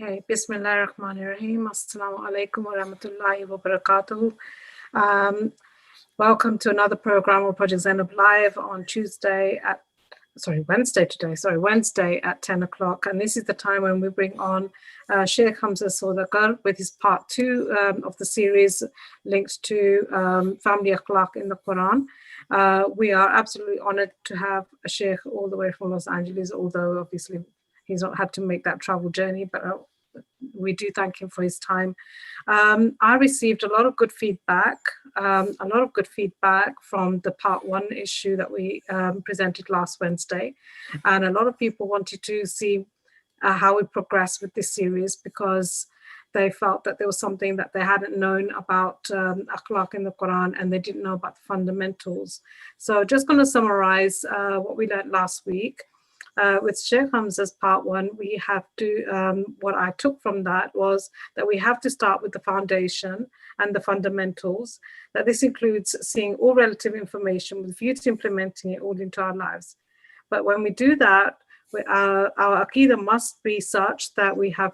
Okay, Bismillah ar-Rahman ar-Rahim. Assalamu alaikum wa rahmatullahi wa barakatuhu. Welcome to another program of Project Zainab Live on Wednesday at 10 o'clock. And this is the time when we bring on Shaykh Hamza Sodagar with his part 2 of the series linked to family akhlaq in the Quran. We are absolutely honored to have a Shaykh all the way from Los Angeles, although obviously he's not had to make that travel journey, but we do thank him for his time. I received a lot of good feedback from the part 1 issue that we presented last Wednesday. And a lot of people wanted to see how we progress with this series because they felt that there was something that they hadn't known about akhlaq in the Quran, and they didn't know about the fundamentals. So just going to summarize what we learned last week. With Shaykh Hamza's part 1, we have to, what I took from that was that we have to start with the foundation and the fundamentals, that this includes seeing all relative information with a view to implementing it all into our lives. But when we do that, our Aqidah must be such that we have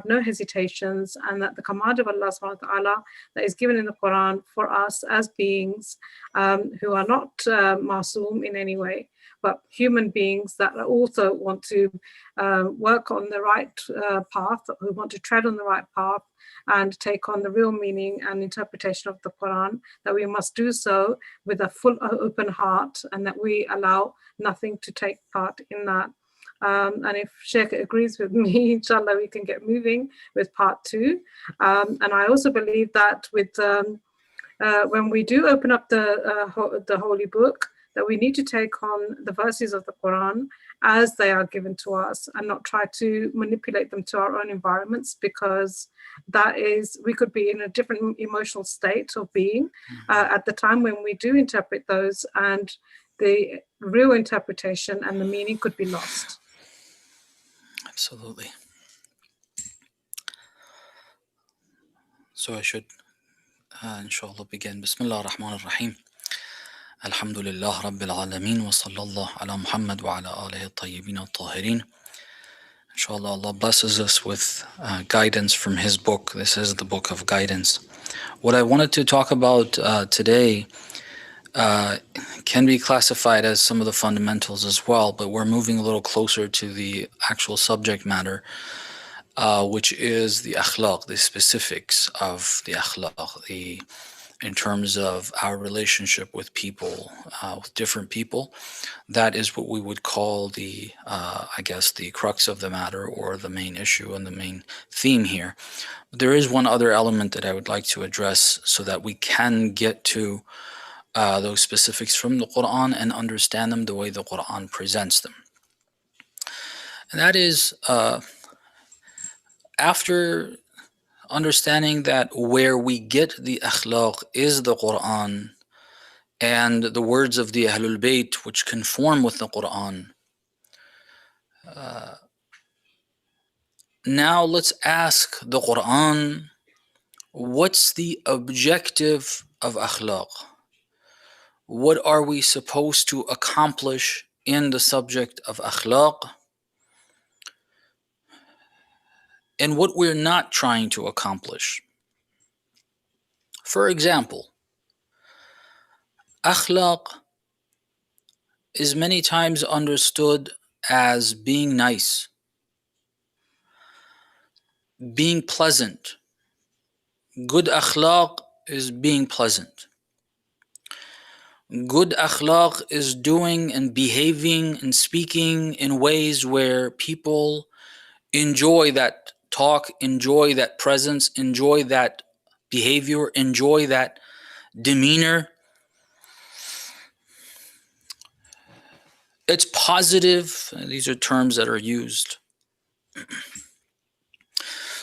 no hesitations, and that the command of Allah subhanahu wa ta'ala that is given in the Quran for us as beings who are not masoom in any way, but human beings that also want to work on the right path, who want to tread on the right path and take on the real meaning and interpretation of the Quran, that we must do so with a full open heart, and that we allow nothing to take part in that. And if Shaykh agrees with me, inshallah, we can get moving with part 2. And I also believe that with when we do open up the holy book, that we need to take on the verses of the Quran as they are given to us and not try to manipulate them to our own environments, because we could be in a different emotional state of being at the time when we do interpret those, and the real interpretation and the meaning could be lost. Absolutely. So I should, inshallah, begin. Bismillah ar-Rahman ar-Rahim. Alhamdulillah Rabbil Alameen wa sallallahu ala Muhammad wa ala alihi at-tayyibin at-tahirin. Inshallah, Allah blesses us with guidance from His book. This is the book of guidance. What I wanted to talk about today can be classified as some of the fundamentals as well, but we're moving a little closer to the actual subject matter, which is the akhlaq, the specifics of the akhlaq, in terms of our relationship with people, with different people. That is what we would call the crux of the matter, or the main issue and the main theme here. But there is one other element that I would like to address so that we can get to those specifics from the Quran and understand them the way the Quran presents them. And that is, after understanding that where we get the akhlaq is the Quran and the words of the Ahlul Bayt which conform with the Quran, now let's ask the Quran, what's the objective of akhlaq? What are we supposed to accomplish in the subject of akhlaq? And what we're not trying to accomplish. For example, akhlaq is many times understood as being nice, being pleasant. Good akhlaq is being pleasant. Good akhlaq is doing and behaving and speaking in ways where people enjoy that talk, enjoy that presence, enjoy that behavior, enjoy that demeanor. It's positive. These are terms that are used.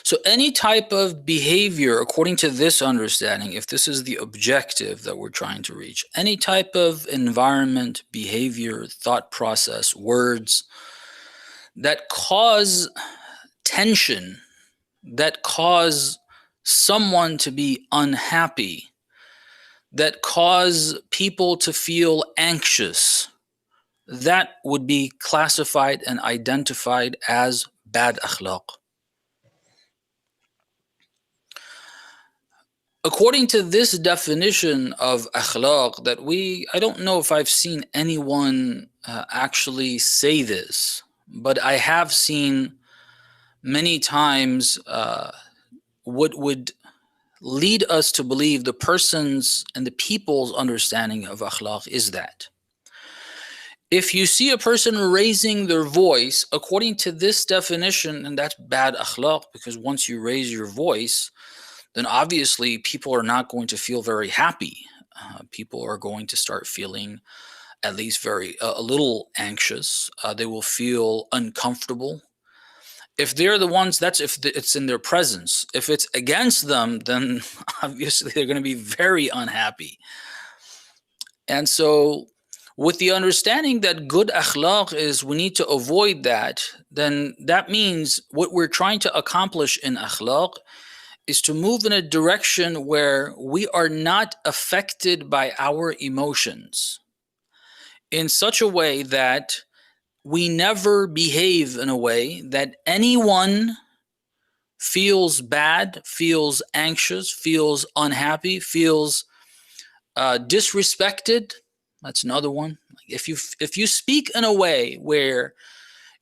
So any type of behavior, according to this understanding, if this is the objective that we're trying to reach, any type of environment, behavior, thought process, words that cause tension, that cause someone to be unhappy, that cause people to feel anxious, that would be classified and identified as bad akhlaq. According to this definition of akhlaq, that I don't know if I've seen anyone actually say this, but I have seen many times what would lead us to believe the person's and the people's understanding of akhlaq is that if you see a person raising their voice, according to this definition, and that's bad akhlaq, because once you raise your voice, then obviously people are not going to feel very happy. People are going to start feeling at least a little anxious. They will feel uncomfortable. If they're the ones, that's if it's in their presence. If it's against them, then obviously they're going to be very unhappy. And so, with the understanding that good akhlaq is we need to avoid that, then that means what we're trying to accomplish in akhlaq is to move in a direction where we are not affected by our emotions in such a way that we never behave in a way that anyone feels bad, feels anxious, feels unhappy, feels disrespected. That's another one. If you speak in a way where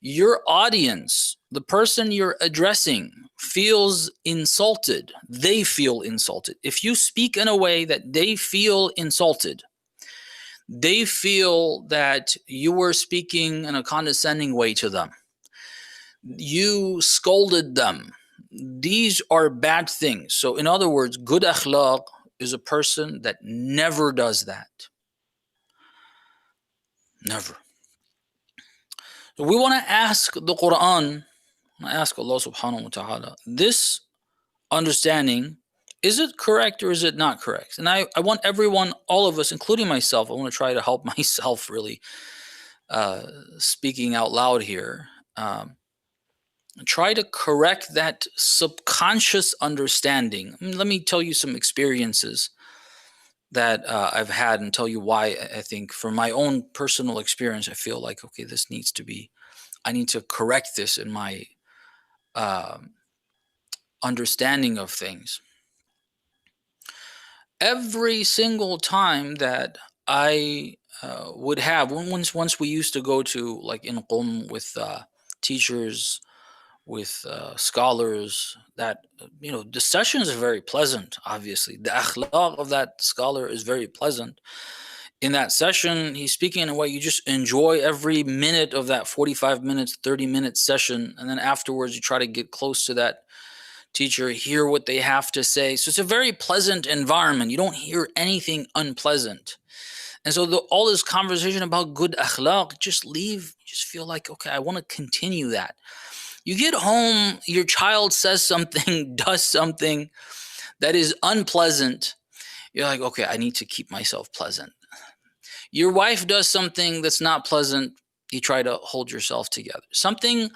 your audience, the person you're addressing, feels insulted, they feel insulted. If you speak in a way that they feel insulted, they feel that you were speaking in a condescending way to them, you scolded them, these are bad things. So, in other words, good akhlaq is a person that never does that. Never. So we want to ask the Quran, ask Allah subhanahu wa ta'ala, this understanding, is it correct or is it not correct? And I want everyone, all of us, including myself, I want to try to help myself really speaking out loud here. Try to correct that subconscious understanding. Let me tell you some experiences that I've had and tell you why I think from my own personal experience, I feel like, okay, I need to correct this in my understanding of things. Every single time that I would have, once we used to go to like in Qom with teachers, with scholars, that the sessions are very pleasant. Obviously, the akhlaq of that scholar is very pleasant. In that session, he's speaking in a way you just enjoy every minute of that 45 minutes, 30-minute session, and then afterwards you try to get close to that teacher, hear what they have to say. So it's a very pleasant environment. You don't hear anything unpleasant. And so all this conversation about good akhlaq, just feel like, okay, I want to continue that. You get home, your child says something, does something that is unpleasant. You're like, okay, I need to keep myself pleasant. Your wife does something that's not pleasant. You try to hold yourself together. Something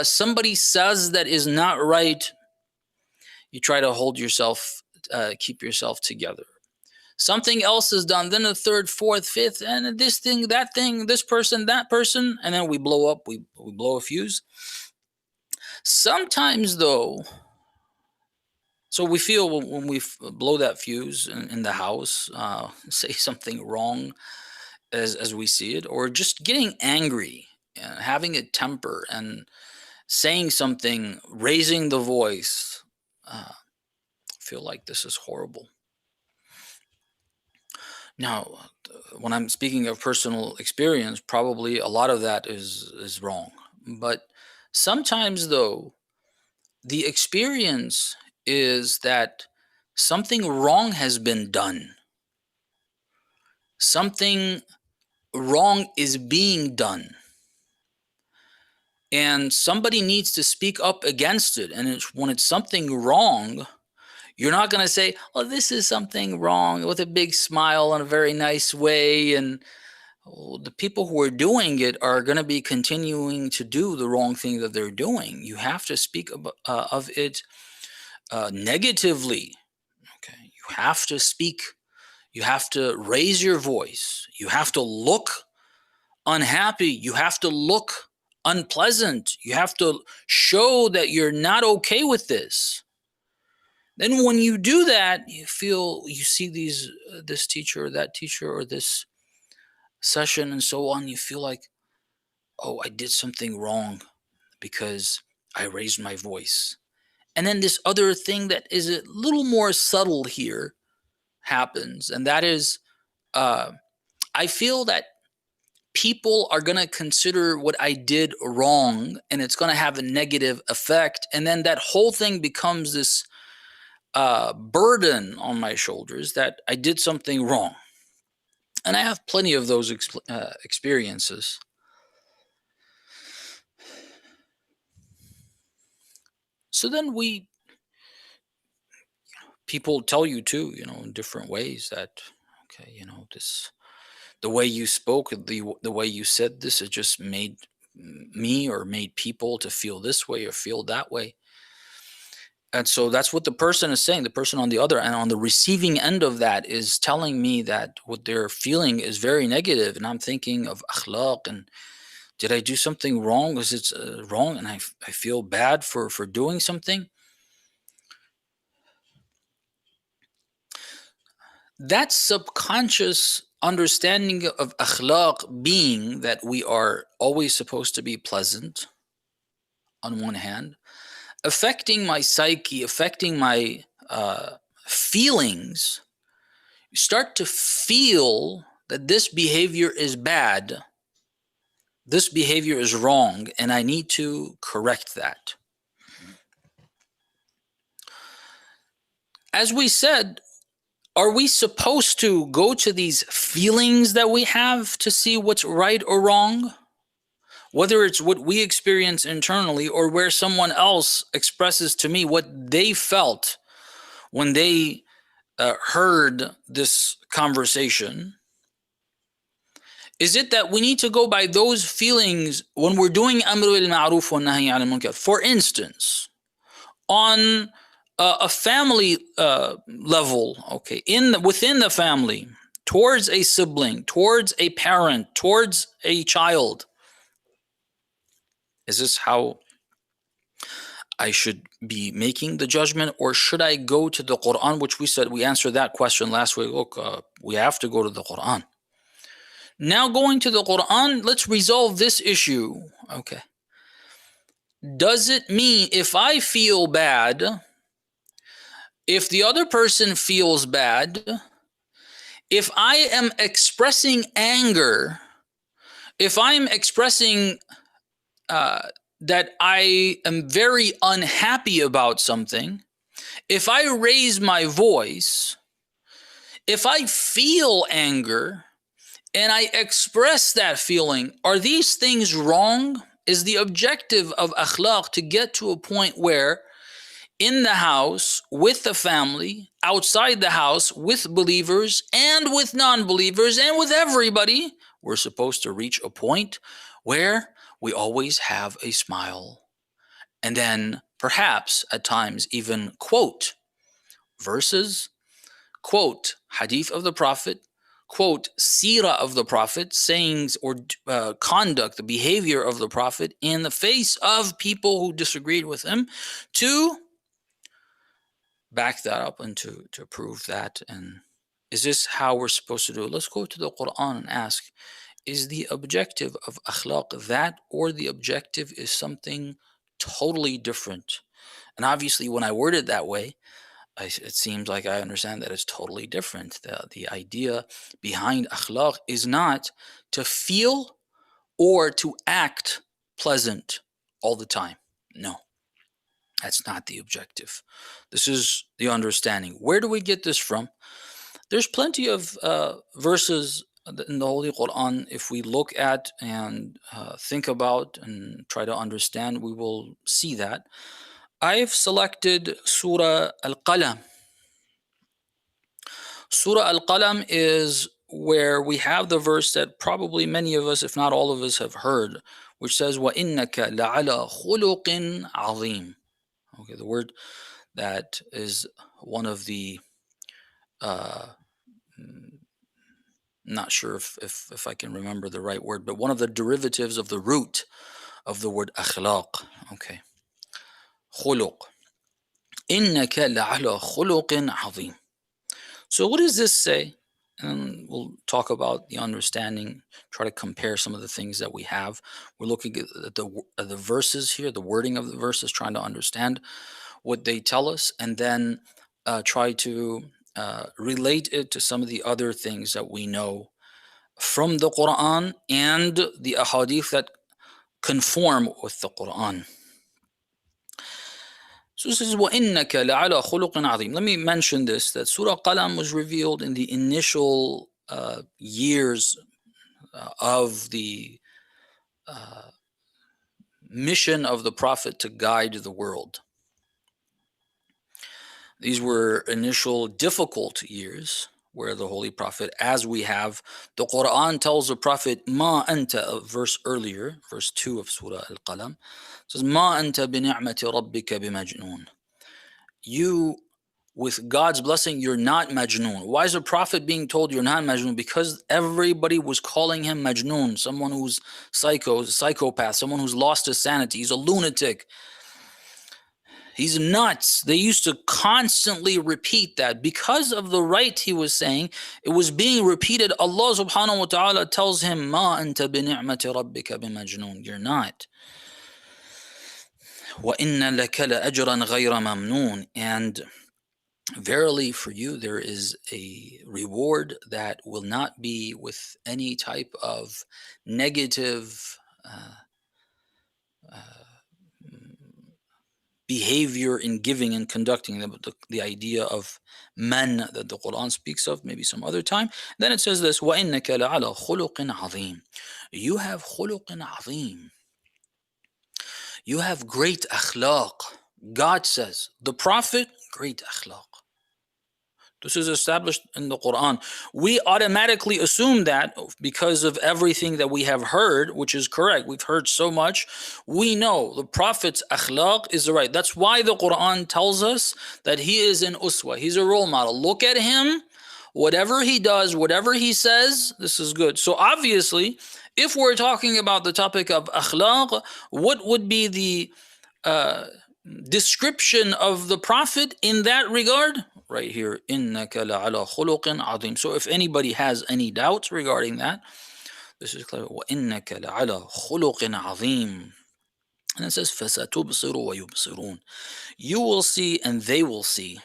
somebody says that is not right. You try to keep yourself together. Something else is done, then a third, fourth, fifth, and this thing, that thing, this person, that person, and then we blow up, we blow a fuse. Sometimes though, so we feel when we blow that fuse in the house, say something wrong as we see it, or just getting angry, having a temper and saying something, raising the voice, feel like this is horrible. Now, when I'm speaking of personal experience, probably a lot of that is wrong. But sometimes, though, the experience is that something wrong has been done. Something wrong is being done. And somebody needs to speak up against it. And when it's something wrong, you're not going to say, oh, this is something wrong, with a big smile in a very nice way. And the people who are doing it are going to be continuing to do the wrong thing that they're doing. You have to speak of it negatively. Okay, you have to speak. You have to raise your voice. You have to look unhappy. You have to look unpleasant. You have to show that you're not okay with this. Then when you do that, you see this teacher or that teacher or this session and so on. You feel like, oh, I did something wrong because I raised my voice. And then this other thing that is a little more subtle here happens, and that is, I feel that people are going to consider what I did wrong, and it's going to have a negative effect. And then that whole thing becomes this burden on my shoulders that I did something wrong. And I have plenty of those experiences. So then people tell you too, in different ways that, okay, the way you spoke, the way you said this, it just made me or made people to feel this way or feel that way. And so that's what the person is saying, the person on the other and on the receiving end of that is telling me that what they're feeling is very negative. And I'm thinking of akhlaq and did I do something wrong? Was it wrong? And I feel bad for doing something. That subconscious understanding of akhlaq being that we are always supposed to be pleasant on one hand, affecting my psyche, affecting my feelings, you start to feel that this behavior is bad, this behavior is wrong, and I need to correct that. As we said, are we supposed to go to these feelings that we have to see what's right or wrong? Whether it's what we experience internally or where someone else expresses to me what they felt when they heard this conversation. Is it that we need to go by those feelings when we're doing amr bil ma'ruf wa nahy anil munkar? For instance, on a family level, okay, within the family, towards a sibling, towards a parent, towards a child. Is this how I should be making the judgment, or should I go to the Quran, which we answered that question last week. Look, we have to go to the Quran. Now going to the Quran, let's resolve this issue. Okay. Does it mean if I feel bad, if the other person feels bad, if I am expressing anger, if I'm expressing that I am very unhappy about something, if I raise my voice, if I feel anger and I express that feeling, are these things wrong? Is the objective of akhlaq to get to a point where in the house, with the family, outside the house, with believers and with non-believers and with everybody, we're supposed to reach a point where we always have a smile. And then perhaps at times even quote verses, quote hadith of the Prophet, quote seerah of the Prophet, sayings or conduct, the behavior of the Prophet in the face of people who disagreed with him, to back that up and to prove that. And is this how we're supposed to do it? Let's go to the Quran and ask, is the objective of akhlaq that, or the objective is something totally different? And obviously when I word it that way, it seems like I understand that it's totally different. The idea behind akhlaq is not to feel or to act pleasant all the time. No, that's not the objective. This is the understanding. Where do we get this from? There's plenty of verses in the Holy Quran. If we look at and think about and try to understand, we will see that. I've selected Surah Al-Qalam. Surah Al-Qalam is where we have the verse that probably many of us, if not all of us, have heard, which says, وَإِنَّكَ لَعَلَى خُلُقٍ عَظِيمٍ. Okay, the word that is one of the, not sure if I can remember the right word, but one of the derivatives of the root of the word akhlaq. Okay, khuluq. إِنَّكَ لَعَلَى خُلُقٍ عَظِيمٍ. So what does this say? And we'll talk about the understanding, try to compare some of the things that we have. We're looking at the verses here, the wording of the verses, trying to understand what they tell us, and then try to relate it to some of the other things that we know from the Quran and the ahadith that conform with the Quran. So this is وَإِنَّكَ لَعَلَى خُلُقٍ عَظِيمٍ. Let me mention this, that Surah Qalam was revealed in the initial years of the mission of the Prophet to guide the world. These were initial difficult years where the Holy Prophet, as we have, the Quran tells the Prophet, Ma anta, a verse earlier, verse 2 of Surah Al-Qalam, says, Ma anta bini'mati rabbika bimajnoon. You, with God's blessing, you're not Majnoon. Why is the Prophet being told you're not Majnoon? Because everybody was calling him Majnoon, someone who's psycho, a psychopath, someone who's lost his sanity. He's a lunatic. He's nuts. They used to constantly repeat that. Because of the right he was saying, it was being repeated. Allah subhanahu wa ta'ala tells him, Ma anta bini'mati rabbika bimajnoon. You're not. وَإِنَّ لَكَ لَأَجْرًا غَيْرَ مَمْنُونٍ. And verily for you there is a reward that will not be with any type of negative behavior in giving and conducting. The idea of man that the Quran speaks of, maybe some other time. Then it says this, وَإِنَّكَ لَعَلَى خُلُقٍ عَظِيمٍ. You have خُلُقٍ عَظِيمٍ. You have great akhlaq. God says, the Prophet, great akhlaq. This is established in the Quran. We automatically assume that because of everything that we have heard, which is correct. We've heard so much. We know the Prophet's akhlaq is the right. That's why the Quran tells us that he is an uswa. He's a role model. Look at him. Whatever he does, whatever he says, this is good. So obviously, if we're talking about the topic of akhlaq, what would be the description of the Prophet in that regard? Right here, إِنَّكَ لَعَلَى خُلُقٍ عَظِيمٍ. So if anybody has any doubts regarding that, this is clear. وَإِنَّكَ لَعَلَى خُلُقٍ عَظِيمٍ. And it says, فَسَتُبْصِرُ وَيُبْصِرُونَ. You will see and they will see.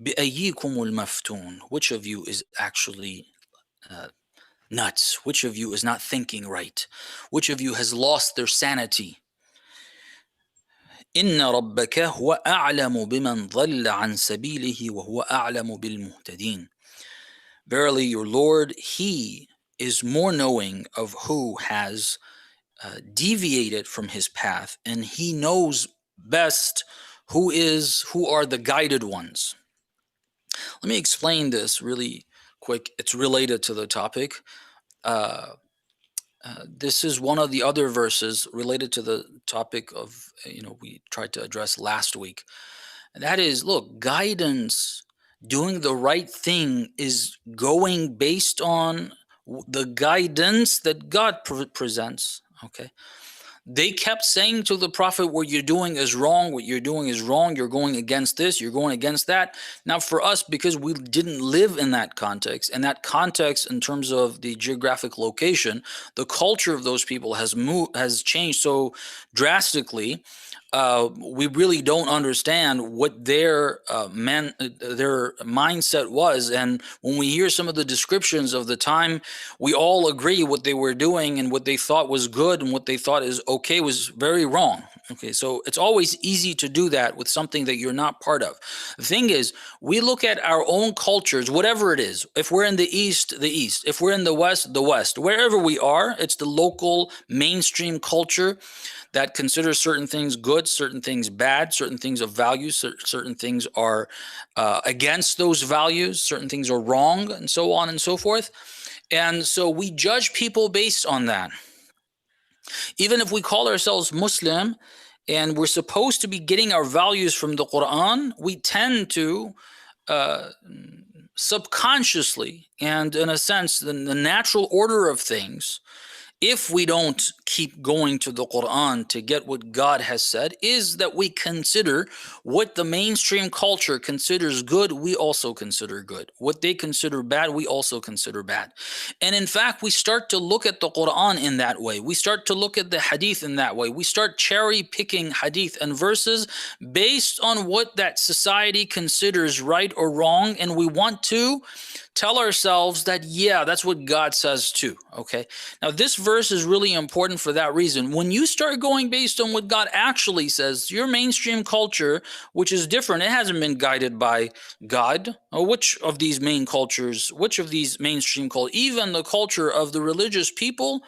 بِأَيِّكُمُ الْمَفْتُونَ. Which of you is actually nuts? Which of you is not thinking right? Which of you has lost their sanity? إن ربك هو أعلم بمن ضل عن سبيله وهو أعلم بالمهتدين. Verily your Lord, he is more knowing of who has deviated from his path, and he knows best who are the guided ones. Let me explain this really quick. It's related to the topic. This is one of the other verses related to the topic of, we tried to address last week. And that is, look, guidance, doing the right thing is going based on the guidance that God presents. Okay. They kept saying to the Prophet, what you're doing is wrong, what you're doing is wrong, you're going against this, you're going against that. Now for us, because we didn't live in that context, and that context in terms of the geographic location, the culture of those people has changed so drastically. We really don't understand what their mindset was. And when we hear some of the descriptions of the time, we all agree what they were doing and what they thought was good and what they thought is okay was very wrong. Okay, so it's always easy to do that with something that you're not part of. The thing is, we look at our own cultures, whatever it is. If we're in the East, the East. If we're in the West, the West. Wherever we are, it's the local mainstream culture that considers certain things good, certain things bad, certain things of value, certain things are against those values, certain things are wrong, and so on and so forth. And so we judge people based on that. Even if we call ourselves Muslim and we're supposed to be getting our values from the Quran, we tend to subconsciously and in a sense, the natural order of things if we don't keep going to the Quran to get what God has said, is that we consider what the mainstream culture considers good, we also consider good. What they consider bad, we also consider bad. And in fact, we start to look at the Quran in that way. We start to look at the hadith in that way. We start cherry picking hadith and verses based on what that society considers right or wrong. And we want to tell ourselves that, yeah, that's what God says too. Okay. Now, this verse is really important for that reason. When you start going based on what God actually says, your mainstream culture, which is different, it hasn't been guided by God. Which of these main cultures, which of these mainstream cultures, even the culture of the religious people,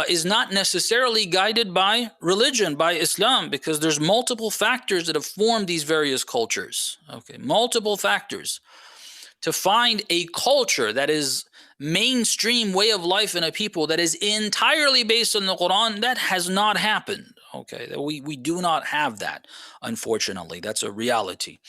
is not necessarily guided by religion, by Islam, because there's multiple factors that have formed these various cultures. Okay, multiple factors. To find a culture that is mainstream way of life in a people that is entirely based on the Quran, that has not happened. Okay, we do not have that, unfortunately. That's a reality.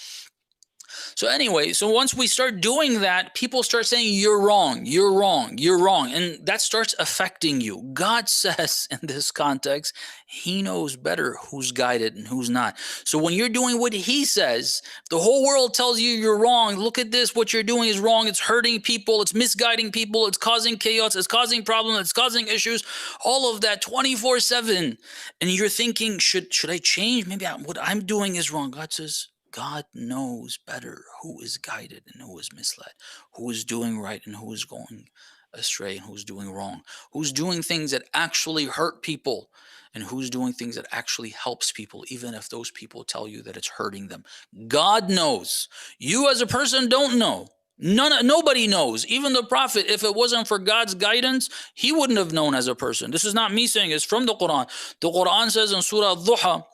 So anyway, so once we start doing that, people start saying, you're wrong, you're wrong, you're wrong. And that starts affecting you. God says in this context, he knows better who's guided and who's not. So when you're doing what he says, the whole world tells you you're wrong. Look at this, what you're doing is wrong. It's hurting people. It's misguiding people. It's causing chaos. It's causing problems. It's causing issues. All of that 24/7. And you're thinking, should I change? Maybe what I'm doing is wrong. God says, God knows better who is guided and who is misled, who is doing right and who is going astray and who's doing wrong, who's doing things that actually hurt people and who's doing things that actually helps people, even if those people tell you that it's hurting them. God knows. You as a person don't know. Nobody knows. Even the Prophet, if it wasn't for God's guidance, he wouldn't have known as a person. This is not me saying, it's from the Quran. The Quran says in Surah Al-Duha,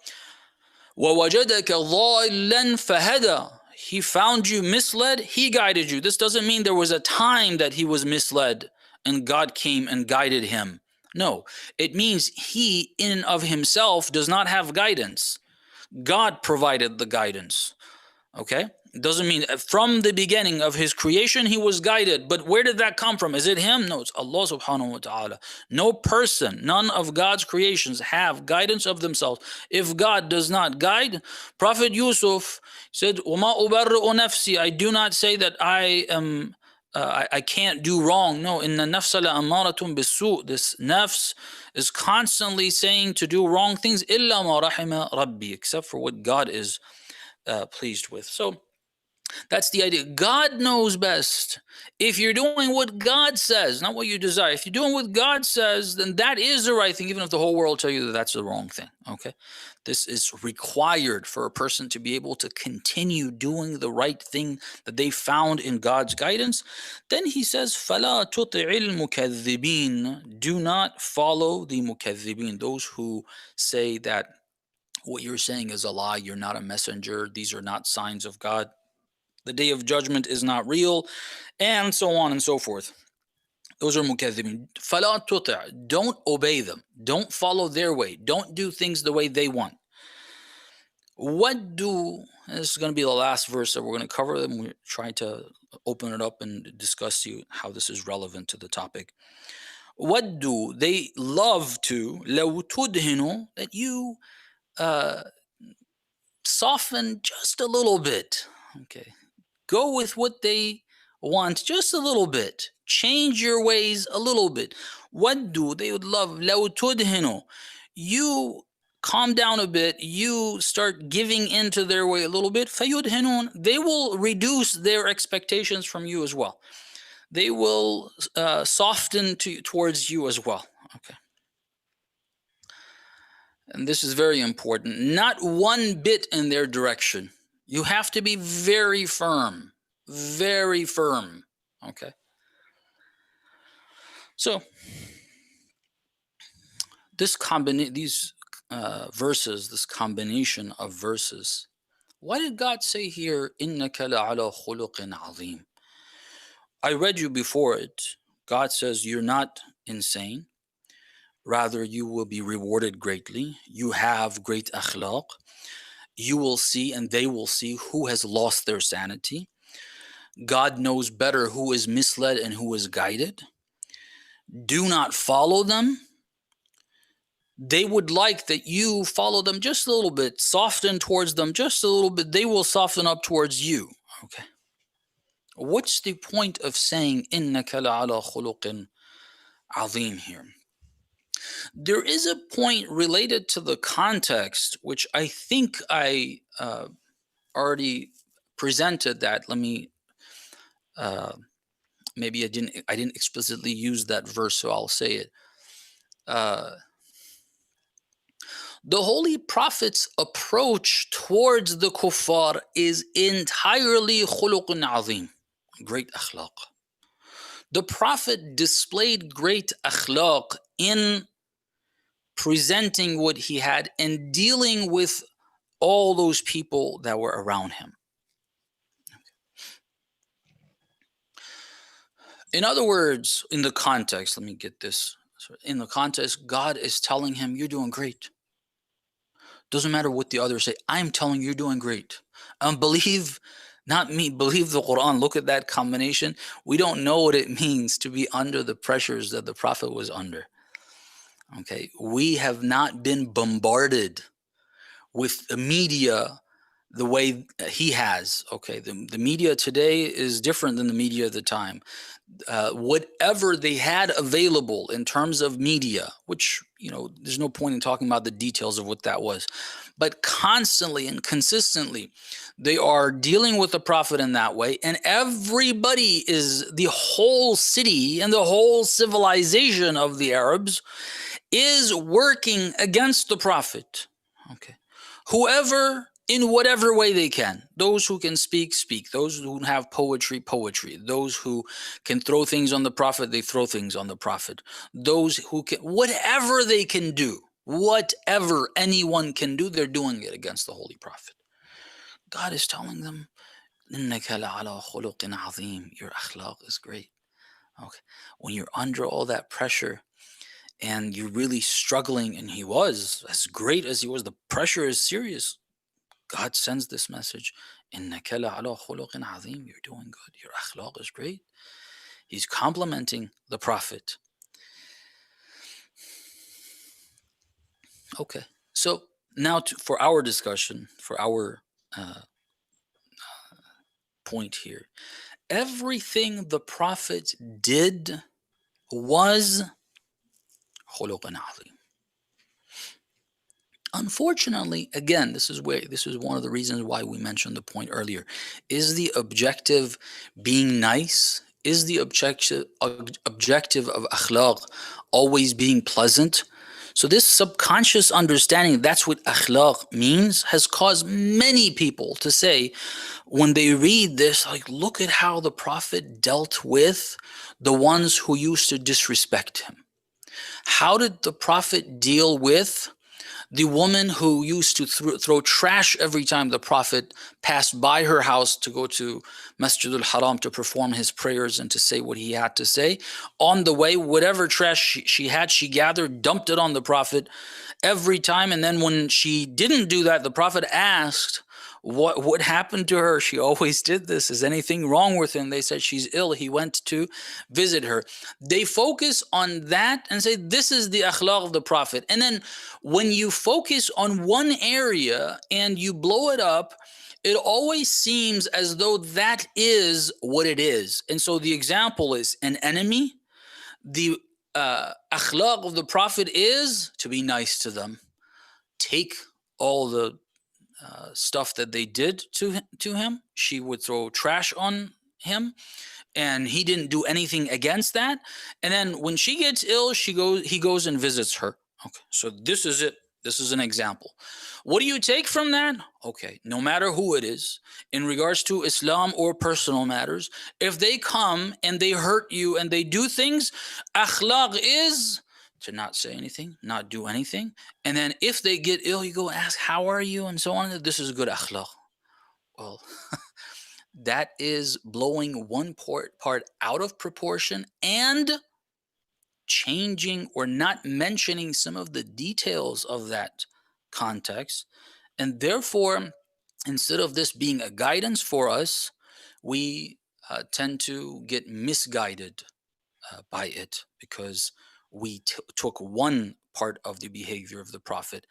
وَوَجَدَكَ ضَالًّا فَهَدَى. He found you misled, he guided you. This doesn't mean there was a time that he was misled and God came and guided him. No, it means he in and of himself does not have guidance. God provided the guidance. Okay? It doesn't mean from the beginning of his creation he was guided. But where did that come from? Is it him? No, it's Allah subhanahu wa ta'ala. No person, none of God's creations have guidance of themselves. If God does not guide, Prophet Yusuf said, وَمَا أُبَرِّئُ نَفْسِي, I do not say that I am I can't do wrong. No, inna nafsa la amaratun bisu. This nafs is constantly saying to do wrong things. Illa ma rahima rabbi, except for what God is pleased with. So that's the idea. God knows best. If you're doing what God says, not what you desire, if you're doing what God says, then that is the right thing, even if the whole world tell you that that's the wrong thing. Okay, this is required for a person to be able to continue doing the right thing that they found in God's guidance. Then he says, فَلَا تُطِعِ الْمُكَذِّبِينَ. Do not follow the mukaththibin, those who say that what you're saying is a lie, you're not a messenger, these are not signs of God, the day of judgment is not real, and so on and so forth. Those are mukaththibin. فَلَا تُطِعْ. Don't obey them. Don't follow their way. Don't do things the way they want. This is going to be the last verse that we're going to cover, and we're trying to open it up and discuss how this is relevant to the topic. What do they love to, لَوْ تُدْهِنُ, that you soften just a little bit. Okay. Go with what they want just a little bit. Change your ways a little bit. What do they would love? لَوْ تُدْهِنُ. You calm down a bit. You start giving into their way a little bit. فَيُدْهِنُونَ. They will reduce their expectations from you as well. They will soften towards you as well. Okay. And this is very important. Not one bit in their direction. You have to be very firm. Very firm. Okay. So these verses, this combination of verses, what did God say here? إِنَّكَ لَعَلَى خُلُقٍ عَظِيمٍ. I read you before it. God says you're not insane. Rather, you will be rewarded greatly. You have great akhlaq. You will see and they will see who has lost their sanity. God knows better who is misled and who is guided. do not follow them, they would like that you follow them just a little bit, soften towards them just a little bit. They will soften up towards you. Okay. What's the point of saying إِنَّكَ لَعَلَى خُلُقٍ عَظِيمٍ here? There is a point related to the context, which I think I already presented that. Let me maybe I didn't explicitly use that verse, so I'll say it. The Holy Prophet's approach towards the kuffar is entirely khuluqun azim, great akhlaq. The Prophet displayed great akhlaq in presenting what he had and dealing with all those people that were around him. In other words, in the context, let me get this. In the context, God is telling him, you're doing great. Doesn't matter what the others say. I'm telling you, you're doing great. Believe, not me, believe the Quran. Look at that combination. We don't know what it means to be under the pressures that the Prophet was under. Okay. We have not been bombarded with the media the way he has. Okay. The media today is different than the media of the time. Whatever they had available in terms of media, which, there's no point in talking about the details of what that was, but constantly and consistently, they are dealing with the Prophet in that way. And everybody the whole city and the whole civilization of the Arabs is working against the Prophet. Okay. Whoever, in whatever way they can. Those who can speak, speak. Those who have poetry, poetry. Those who can throw things on the Prophet, they throw things on the Prophet. Those who can, whatever they can do, whatever anyone can do, they're doing it against the Holy Prophet. God is telling them, إِنَّكَ لَعَلَى خُلُقٍ عَظِيمٍ. Your akhlaq is great. Okay. When you're under all that pressure and you're really struggling, and he was, as great as he was, the pressure is serious. God sends this message, إِنَّكَ لَعَلَى خُلُقٍ عَظِيمٍ. You're doing good. Your akhlaq is great. He's complimenting the Prophet. Okay. So now for our discussion, for our point here, everything the Prophet did was khuluqan azim. Unfortunately, again, this is one of the reasons why we mentioned the point earlier. Is the objective being nice? Is the objective of akhlaq always being pleasant? So this subconscious understanding, that's what akhlaq means, has caused many people to say, when they read this, like, look at how the Prophet dealt with the ones who used to disrespect him. How did the Prophet deal with the woman who used to throw trash every time the Prophet passed by her house to go to Masjid al-Haram to perform his prayers and to say what he had to say? On the way, whatever trash she had, she gathered, dumped it on the Prophet every time. And then when she didn't do that, the Prophet asked, what happened to her? She always did this. Is anything wrong with him? They said she's ill. He went to visit her. They focus on that and say, this is the akhlaq of the Prophet. And then when you focus on one area and you blow it up, it always seems as though that is what it is. And so the example is an enemy. The akhlaq of the Prophet is to be nice to them. Take all the stuff that they did to him. She would throw trash on him, and he didn't do anything against that. And then when she gets ill, he goes and visits her. Okay, so this is it. This is an example. What do you take from that? Okay, no matter who it is, in regards to Islam or personal matters, if they come and they hurt you and they do things, akhlaq is to not say anything, not do anything. And then if they get ill, you go ask, how are you? And so on. This is good akhlaq. Well, that is blowing one part out of proportion and changing or not mentioning some of the details of that context. And therefore, instead of this being a guidance for us, we tend to get misguided by it, because we took one part of the behavior of the Prophet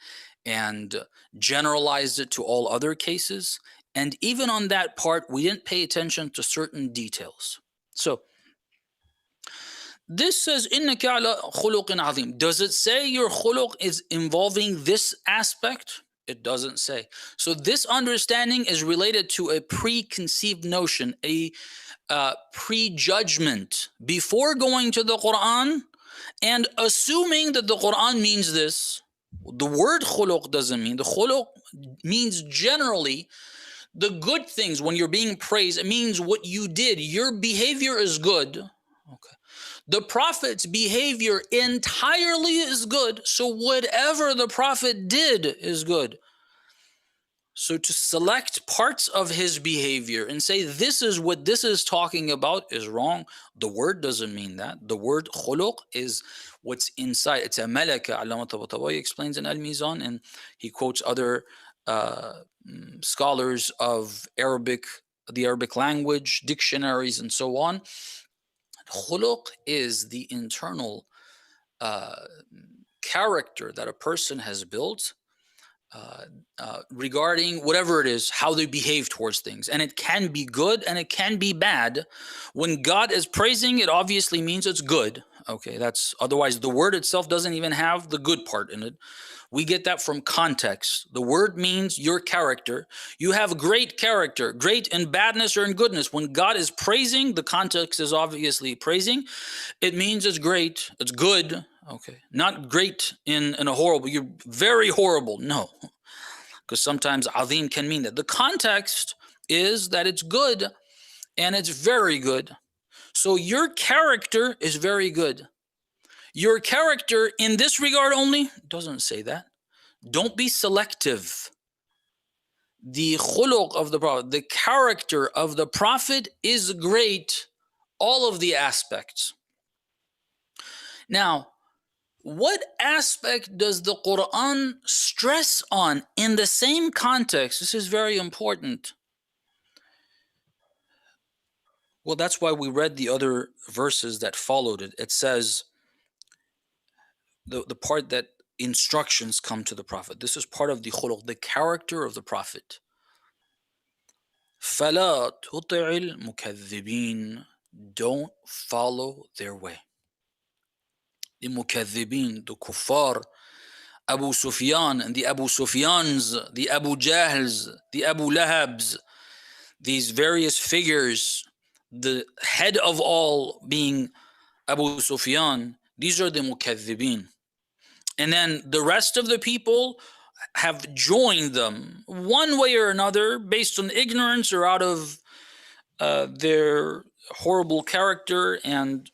and generalized it to all other cases. And even on that part, we didn't pay attention to certain details. So this says, إِنَّكَ عَلَى خُلُقٍ عَظِيمٍ. Does it say your khuluq is involving this aspect? It doesn't say. So this understanding is related to a preconceived notion, a prejudgment before going to the Quran and assuming that the Quran means this. The word khuluq doesn't mean. The khuluq means generally the good things. When you're being praised, it means what you did. Your behavior is good. Okay. The Prophet's behavior entirely is good. So whatever the Prophet did is good. So to select parts of his behavior and say this is what this is talking about is wrong. The word doesn't mean that. The word khuluq is what's inside. It's a malaka. Allama Tabatabai explains in Al-Mizan, and he quotes other scholars of the Arabic language, dictionaries, and so on. Khuluq is the internal character that a person has built regarding whatever it is, how they behave towards things. And it can be good and it can be bad. When God is praising, it obviously means it's good. Okay, that's otherwise the word itself doesn't even have the good part in it. We get that from context. The word means your character. You have great character, great in badness or in goodness. When God is praising, the context is obviously praising. It means it's great, it's good. Okay, not great in a horrible, you're very horrible. No, because sometimes azim can mean that. The context is that it's good and it's very good. So your character is very good. Your character in this regard only doesn't say that. Don't be selective. The khuluq of the Prophet, the character of the Prophet is great, all of the aspects. Now, what aspect does the Quran stress on in the same context? This is very important. Well, that's why we read the other verses that followed it. It says, the part that instructions come to the Prophet. This is part of the khuluq, the character of the Prophet. فَلَا تُطِعِ الْمُكَذِّبِينَ. Don't follow their way. The mukaththibin, the kuffar, Abu Sufyan and the Abu Sufyans, the Abu Jahls, the Abu Lahabs, these various figures, the head of all being Abu Sufyan, these are the mukaththibin. And then the rest of the people have joined them one way or another based on ignorance or out of their horrible character and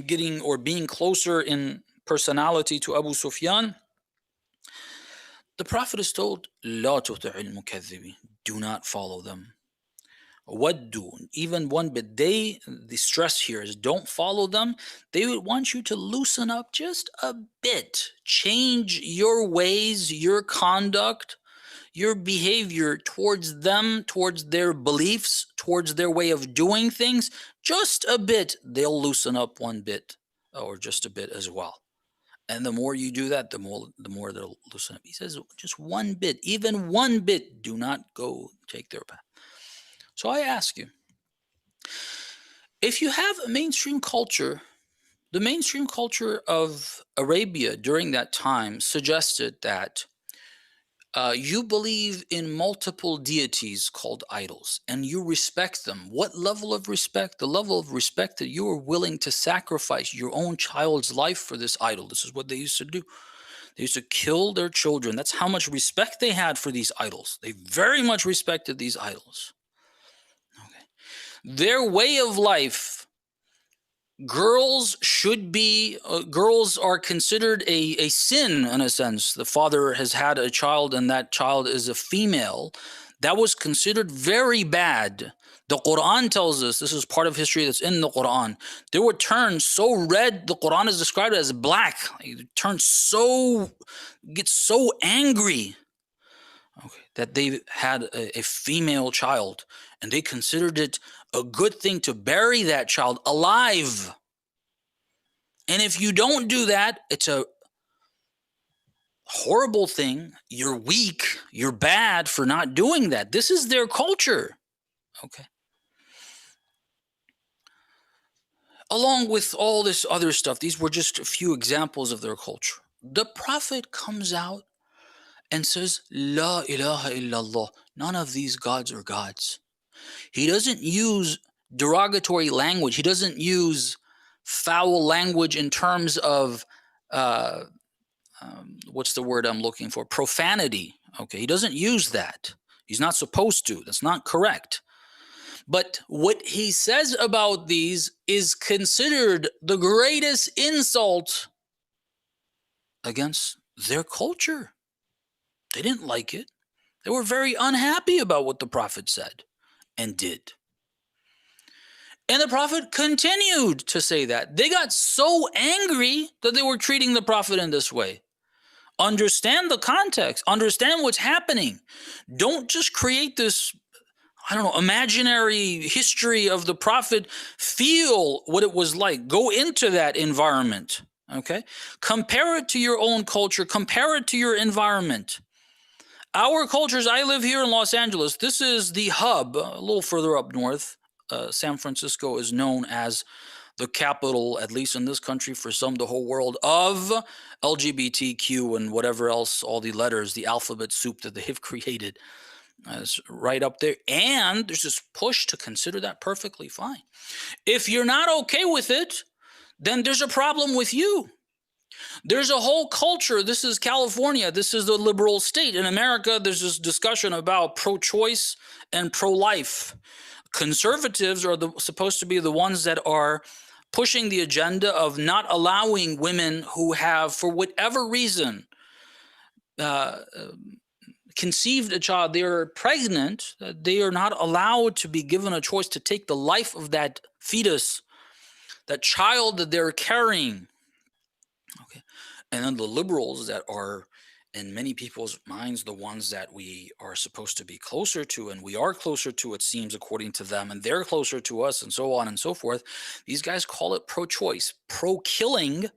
getting or being closer in personality to Abu Sufyan. The Prophet is told, لا تطع المكذبين. Do not follow them. وَدُّوا, even one bit. The stress here is don't follow them. They would want you to loosen up just a bit. Change your ways, your conduct, your behavior towards them, towards their beliefs, towards their way of doing things, just a bit. They'll loosen up one bit or just a bit as well. And the more you do that, the more they'll loosen up. He says, just one bit, even one bit, do not go take their path. So I ask you, if you have a mainstream culture, the mainstream culture of Arabia during that time suggested that you believe in multiple deities called idols and you respect them. What level of respect? The level of respect that you are willing to sacrifice your own child's life for this idol. This is what they used to do. They used to kill their children. That's how much respect they had for these idols. They very much respected these idols. Okay. Their way of life, girls are considered a sin in a sense. The father has had a child and that child is a female. That was considered very bad. The Quran tells us, this is part of history that's in the Quran. They would turn so red, the Quran is described as black. They get so angry. Okay, that they had a female child and they considered it a good thing to bury that child alive. And if you don't do that, it's a horrible thing. You're weak. You're bad for not doing that. This is their culture. Okay. Along with all this other stuff, these were just a few examples of their culture. The Prophet comes out and says, La ilaha illallah. None of these gods are gods. He doesn't use derogatory language. He doesn't use foul language in terms of, what's the word I'm looking for? Profanity. Okay, he doesn't use that. He's not supposed to. That's not correct. But what he says about these is considered the greatest insult against their culture. They didn't like it. They were very unhappy about what the Prophet said and did. And the Prophet continued to say that. They got so angry that they were treating the Prophet in this way. Understand the context. Understand what's happening. Don't just create this, I don't know, imaginary history of the Prophet. Feel what it was like. Go into that environment. Okay? Compare it to your own culture. Compare it to your environment. Our cultures, I live here in Los Angeles. This is the hub, a little further up north. San Francisco is known as the capital, at least in this country, for some, the whole world, of LGBTQ and whatever else, all the letters, the alphabet soup that they've created. It's right up there. And there's this push to consider that perfectly fine. If you're not okay with it, then there's a problem with you. There's a whole culture. This is California. This is the liberal state. In America, there's this discussion about pro-choice and pro-life. Conservatives are supposed to be the ones that are pushing the agenda of not allowing women who have, for whatever reason, conceived a child, they are pregnant, they are not allowed to be given a choice to take the life of that fetus, that child that they're carrying. Okay. And then the liberals that are, in many people's minds, the ones that we are supposed to be closer to, and we are closer to, it seems, according to them, and they're closer to us, and so on and so forth. These guys call it pro-choice. Pro-killing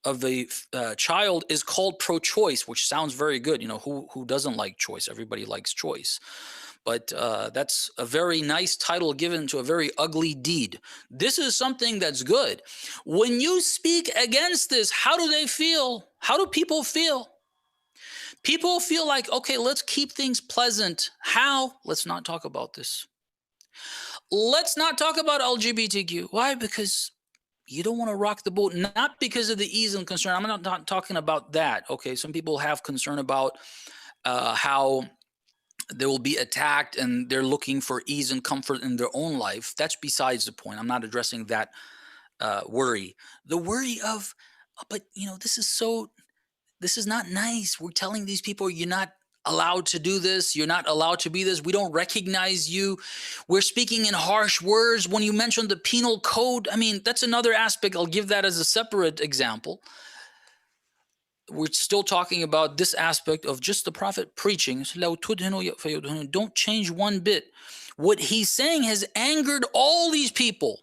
of the child is called pro-choice, which sounds very good. You know, who doesn't like choice? Everybody likes choice. But that's a very nice title given to a very ugly deed. This is something that's good. When you speak against this, how do they feel? How do people feel? People feel like, okay, let's keep things pleasant. How? Let's not talk about this. Let's not talk about LGBTQ. Why? Because you don't want to rock the boat, not because of the ease and concern. I'm not talking about that. Okay, some people have concern about how they will be attacked and they're looking for ease and comfort in their own life. That's besides the point. I'm not addressing that worry. The worry of, but you know, this is not nice. We're telling these people you're not allowed to do this. You're not allowed to be this. We don't recognize you. We're speaking in harsh words. When you mentioned the penal code, I mean, that's another aspect. I'll give that as a separate example. We're still talking about this aspect of just the Prophet preaching. Don't change one bit. What he's saying has angered all these people.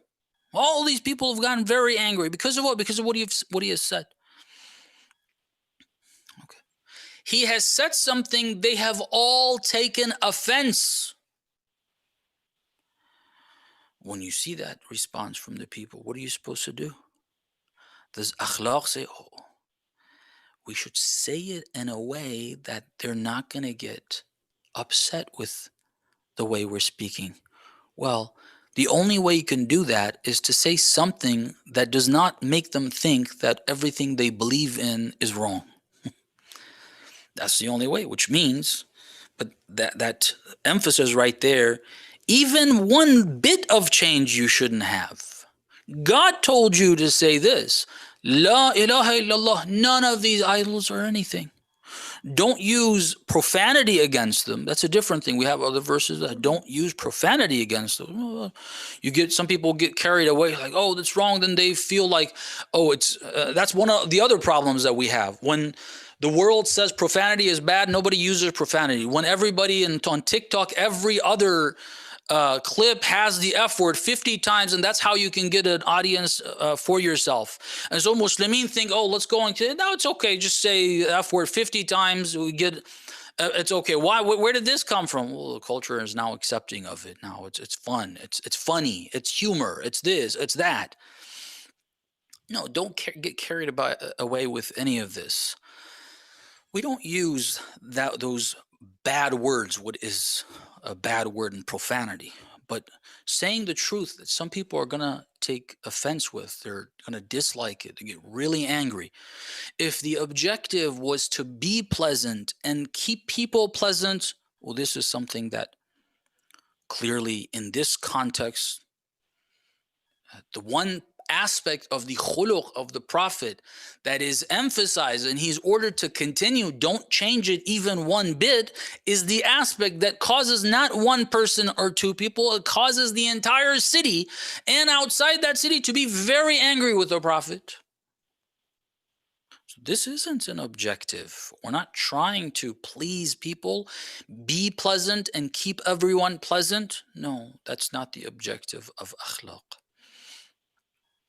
All these people have gotten very angry. Because of what? Because of what he has said. Okay. He has said something, they have all taken offense. When you see that response from the people, what are you supposed to do? Does Akhlaq say, oh, we should say it in a way that they're not going to get upset with the way we're speaking? Well, the only way you can do that is to say something that does not make them think that everything they believe in is wrong. That's the only way, which means, but that emphasis right there, even one bit of change you shouldn't have. God told you to say this, La ilaha illallah, none of these idols are anything. Don't use profanity against them. That's a different thing. We have other verses that don't use profanity against them. Some people get carried away like, oh, that's wrong. Then they feel like, oh, that's one of the other problems that we have. When the world says profanity is bad, nobody uses profanity. When everybody on TikTok, every other clip has the F word 50 times, and that's how you can get an audience for yourself. And so Muslimin think, oh, let's go into it. No, it's okay. Just say F word 50 times. We get it's okay. Why? Where did this come from? Well, the culture is now accepting of it. Now it's fun. It's funny. It's humor. It's this. It's that. No, don't get carried away with any of this. We don't use those bad words. What is a bad word in profanity? But saying the truth that some people are gonna take offense with, they're gonna dislike it, they get really angry. If the objective was to be pleasant and keep people pleasant, well, this is something that clearly in this context, the one aspect of the khuluq of the Prophet that is emphasized and he's ordered to continue, don't change it even one bit, is the aspect that causes not one person or two people, it causes the entire city and outside that city to be very angry with the Prophet. So this isn't an objective. We're not trying to please people, be pleasant and keep everyone pleasant. No, that's not the objective of akhlaq.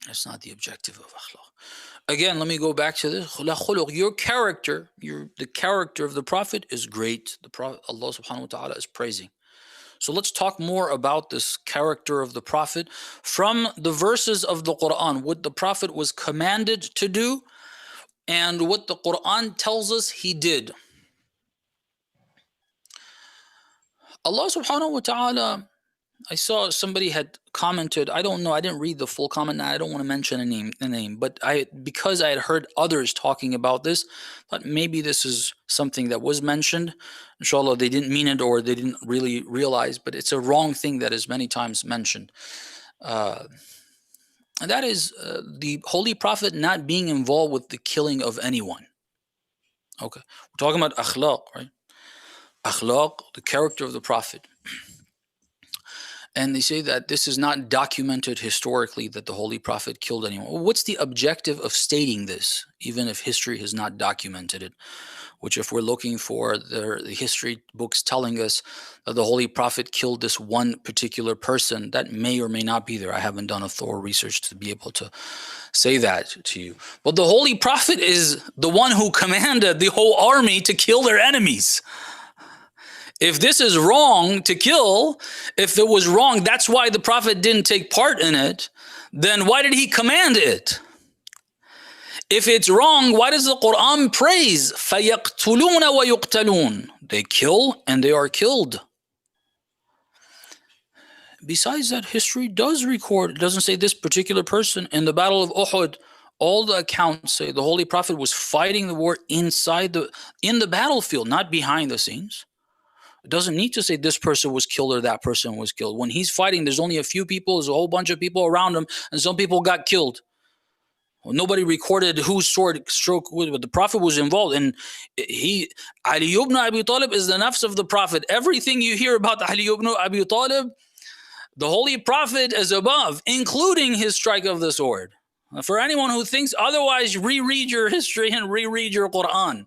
That's not the objective of akhlaq. Again, let me go back to this. Your character, the character of the Prophet is great. The Prophet, Allah subhanahu wa ta'ala is praising. So let's talk more about this character of the Prophet from the verses of the Quran, what the Prophet was commanded to do and what the Quran tells us he did. Allah subhanahu wa ta'ala, I saw somebody had commented, I don't know, I didn't read the full comment, I don't want to mention a name, but because I had heard others talking about this, thought maybe this is something that was mentioned. Inshallah, they didn't mean it or they didn't really realize, but it's a wrong thing that is many times mentioned. And that is the Holy Prophet not being involved with the killing of anyone. Okay, we're talking about akhlaq, right? Akhlaq, the character of the Prophet. And they say that this is not documented historically that the Holy Prophet killed anyone. Well, what's the objective of stating this, even if history has not documented it? Which, if we're looking for the history books telling us that the Holy Prophet killed this one particular person, that may or may not be there. I haven't done a thorough research to be able to say that to you. But the Holy Prophet is the one who commanded the whole army to kill their enemies. If this is wrong to kill, if it was wrong, that's why the Prophet didn't take part in it, then why did he command it? If it's wrong, why does the Quran praise? فَيَقْتُلُونَ وَيُقْتَلُونَ. They kill and they are killed. Besides that, history does record, it doesn't say this particular person. In the Battle of Uhud, all the accounts say the Holy Prophet was fighting the war in the battlefield, not behind the scenes. It doesn't need to say this person was killed or that person was killed. When he's fighting, there's only a few people, there's a whole bunch of people around him, and some people got killed. Well, nobody recorded whose sword stroke, but the Prophet was involved. And Ali ibn Abi Talib is the nafs of the Prophet. Everything you hear about Ali ibn Abi Talib, the Holy Prophet is above, including his strike of the sword. For anyone who thinks otherwise, reread your history and reread your Quran.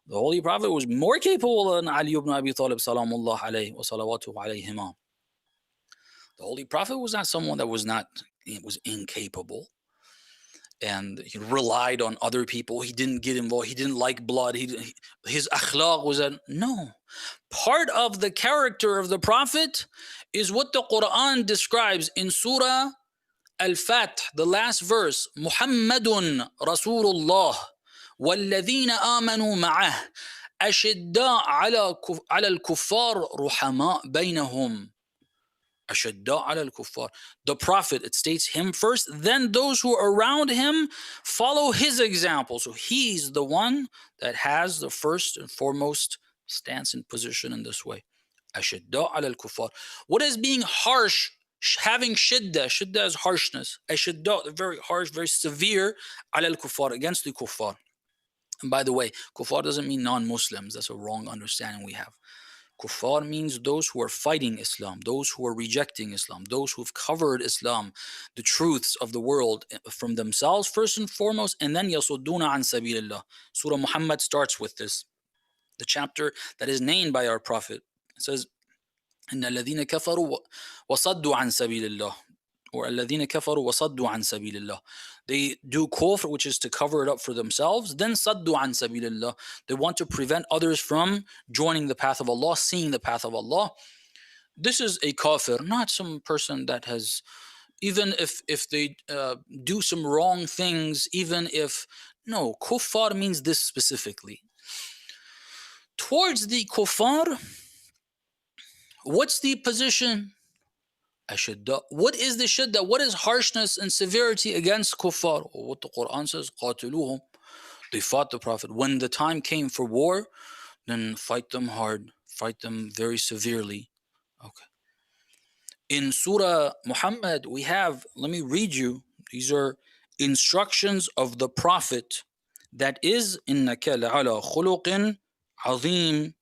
The Holy Prophet was more capable than Ali ibn Abi Talib, salamullah alayhi wa salawatuhu alayhima. The Holy Prophet was not someone that was incapable and he relied on other people. He didn't get involved. He didn't like blood. His akhlaq was no. Part of the character of the Prophet is what the Quran describes in Surah Al-Fath, the last verse, Muhammadun Rasulullah. والذين آمنوا معه أشداء على الكفار رحماء بينهم. أشداء على الكفار. The Prophet, it states him first, then those who are around him follow his example. So he's the one that has the first and foremost stance and position in this way. أشداء على الكفار. What is being harsh? Having shiddah. Shiddah is harshness. أشداء, very harsh, very severe, على الكفار, against the kuffar. And by the way, kuffar doesn't mean non-Muslims. That's a wrong understanding we have. Kuffar means those who are fighting Islam, those who are rejecting Islam, those who have covered Islam, the truths of the world from themselves first and foremost, and then yasudduna an sabilillah. Surah Muhammad starts with this, the chapter that is named by our Prophet. It says, إن الذين كفروا وصدوا عن سبيل الله, or الذين كفروا وصدوا عن سبيل الله. They do kufr, which is to cover it up for themselves. Then صدوا عن سبيل الله. They want to prevent others from joining the path of Allah, seeing the path of Allah. This is a kafir, not some person that has, even if they do some wrong things, even if, no, kuffar means this specifically. Towards the kuffar, what's the position? Ashidda. What is the shidda? What is harshness and severity against kuffar? What the Quran says, qatiluhum. They fought the Prophet. When the time came for war, then fight them hard, fight them very severely. Okay. In Surah Muhammad, we have, let me read you, these are instructions of the Prophet. That is, إِنَّكَ لَعَلَى خُلُقٍ عَظِيمٍ.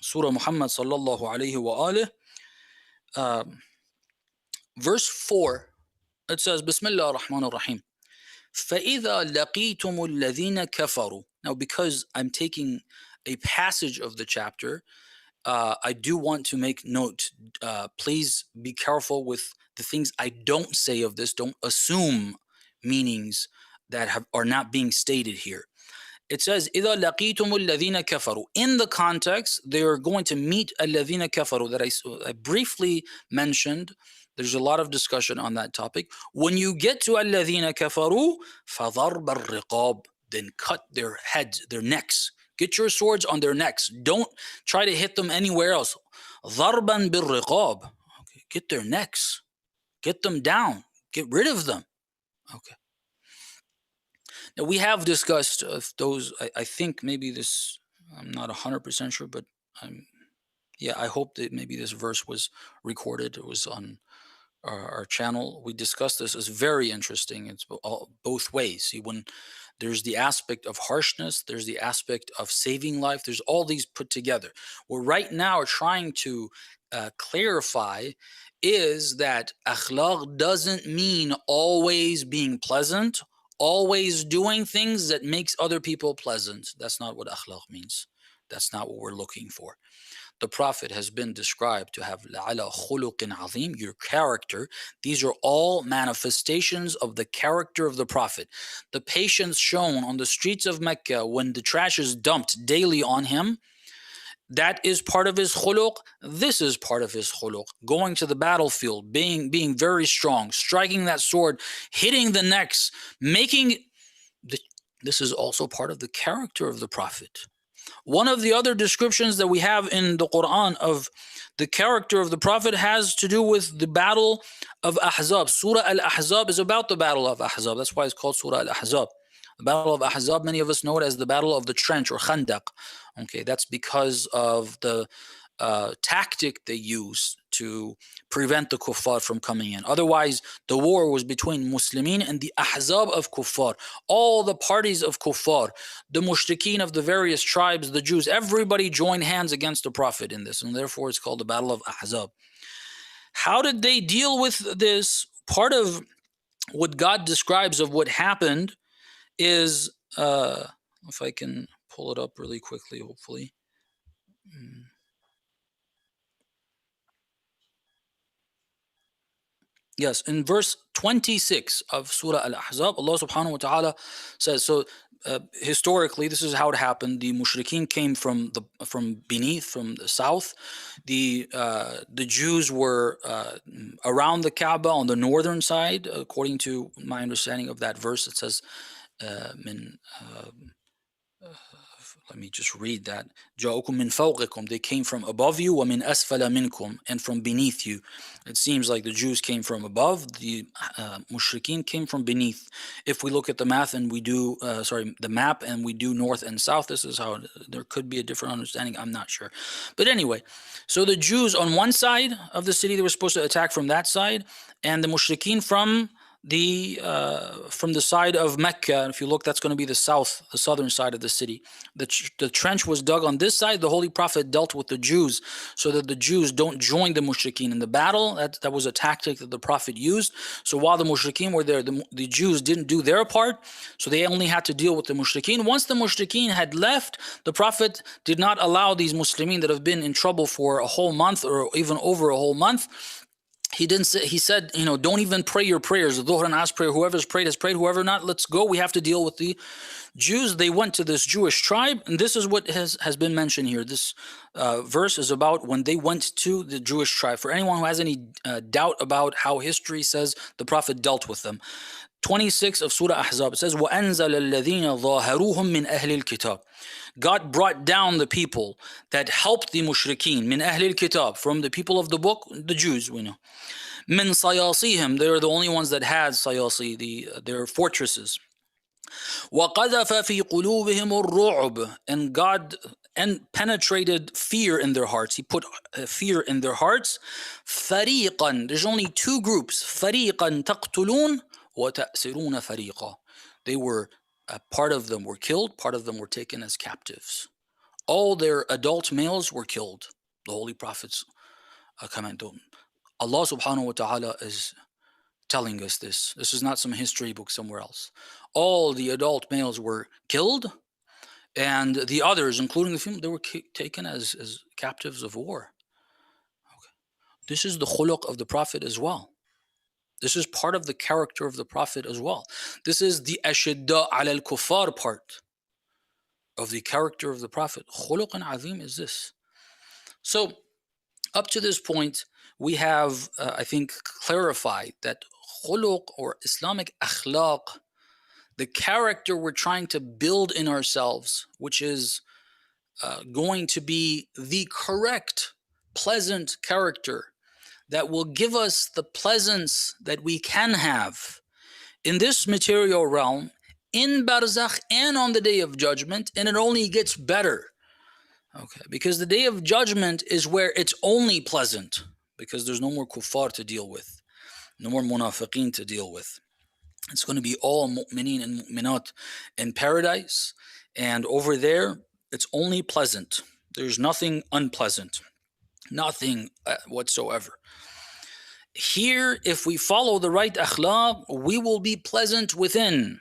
Surah Muhammad sallallahu alayhi wa alih. Verse 4, it says, Bismillah ar-Rahman ar-Rahim. فَإِذَا لَقِيتُمُ الَّذِينَ كَفَرُوا. Now, because I'm taking a passage of the chapter, I do want to make note. Please be careful with the things I don't say of this. Don't assume meanings that are not being stated here. It says, إِذَا لَقِيتُمُ الَّذِينَ كَفَرُوا. In the context, they are going to meet الَّذِينَ كَفَرُوا that I briefly mentioned. There's a lot of discussion on that topic. When you get to الَّذِينَ كَفَرُوا فَضَرْبَ الرِّقَابِ. Then cut their heads, their necks. Get your swords on their necks. Don't try to hit them anywhere else. ضَرْبًا بِالرِّقَابِ. Okay. Get their necks. Get them down. Get rid of them. Okay. Now, we have discussed those, I think maybe this, I'm not 100% sure, but I hope that maybe this verse was recorded. It was on our channel. We discussed this. It's very interesting. It's both ways. See, when there's the aspect of harshness, there's the aspect of saving life, there's all these put together. What right now are trying to clarify is that akhlaq doesn't mean always being pleasant, always doing things that makes other people pleasant. That's not what akhlaq means. That's not what we're looking for. The Prophet has been described to have لَعَلَى خُلُقٍ عَظِيمٍ, your character. These are all manifestations of the character of the Prophet. The patience shown on the streets of Mecca when the trash is dumped daily on him, that is part of his khuluq. This is part of his khuluq. Going to the battlefield, being very strong, striking that sword, hitting the necks, this is also part of the character of the Prophet. One of the other descriptions that we have in the Quran of the character of the Prophet has to do with the battle of Ahzab. Surah Al-Ahzab is about the battle of Ahzab. That's why it's called Surah Al-Ahzab. The battle of Ahzab, many of us know it as the battle of the trench or Khandaq. Okay, that's because of the tactic they used to prevent the kuffar from coming in. Otherwise, the war was between Muslimin and the Ahzab of kuffar. All the parties of kuffar, the mushrikeen of the various tribes, the Jews, everybody joined hands against the Prophet in this, and therefore it's called the Battle of Ahzab. How did they deal with this? Part of what God describes of what happened is, if I can pull it up really quickly, hopefully. Yes, in verse 26 of Surah Al-Ahzab, Allah subhanahu wa ta'ala says, so historically, this is how it happened. The mushrikeen came from beneath, from the south. The Jews were around the Kaaba on the northern side. According to my understanding of that verse, it says, let me just read that. جَاءُكُم مِّن فَوْقِكُم. They came from above you, وَمِنْ أَسْفَلَ مِنْكُم, and from beneath you. It seems like the Jews came from above, the mushrikeen came from beneath. If we look at the math and we do, the map, and we do north and south, this is how there could be a different understanding. I'm not sure. But anyway, so the Jews on one side of the city, they were supposed to attack from that side, and the mushrikeen from from the side of Mecca, if you look, that's going to be the southern side of the city. The trench was dug on this side. The Holy Prophet dealt with the Jews so that the Jews don't join the mushrikeen in the battle. That was a tactic that the Prophet used. So while the mushrikeen were there, the Jews didn't do their part, so they only had to deal with the mushrikeen. Once the mushrikeen had left, the Prophet did not allow these Muslimin that have been in trouble for a whole month or even over a whole month. He didn't say, he said, don't even pray your prayers. The Dhuhr and Asr prayer, whoever's prayed has prayed, whoever not, let's go. We have to deal with the Jews. They went to this Jewish tribe, and this is what has been mentioned here. This verse is about when they went to the Jewish tribe. For anyone who has any doubt about how history says the Prophet dealt with them. 26 of Surah Ahzab, it says, وَأَنزَلَ الَّذِينَ ظَاهَرُوهُم مِّنْ أَهْلِ الْكِتَابِ. God brought down the people that helped the mushrikeen, min أهل الكتاب, from the people of the book, the Jews, we know. Min sayasihim, they're the only ones that had sayasi, their fortresses. وَقَذَفَ فِي قُلُوبِهِمُ الرُّعْبِ, and God penetrated fear in their hearts. He put fear in their hearts. فَرِيقًا, there's only two groups. فَرِيقًا تَقْتُلُونَ وَتَأْسِرُونَ فَرِيقًا. They were, part of them were killed, part of them were taken as captives. All their adult males were killed. The Holy Prophet's command. Allah subhanahu wa ta'ala is telling us this. This is not some history book somewhere else. All the adult males were killed, and the others, including the female, they were taken as captives of war. Okay. This is the khuluq of the Prophet as well. This is part of the character of the Prophet as well. This is the ashidda ala al-kuffar part of the character of the Prophet. Khuluqan azim is this. So, up to this point, we have, I think, clarified that khuluq, or Islamic akhlaq, the character we're trying to build in ourselves, which is going to be the correct, pleasant character that will give us the pleasance that we can have in this material realm, in barzakh, and on the Day of Judgment, and it only gets better. Okay, because the Day of Judgment is where it's only pleasant, because there's no more kuffar to deal with, no more munafiqeen to deal with. It's going to be all mu'mineen and mu'minat in paradise, and over there, it's only pleasant. There's nothing unpleasant, nothing whatsoever. Here, if we follow the right akhlaq, we will be pleasant within.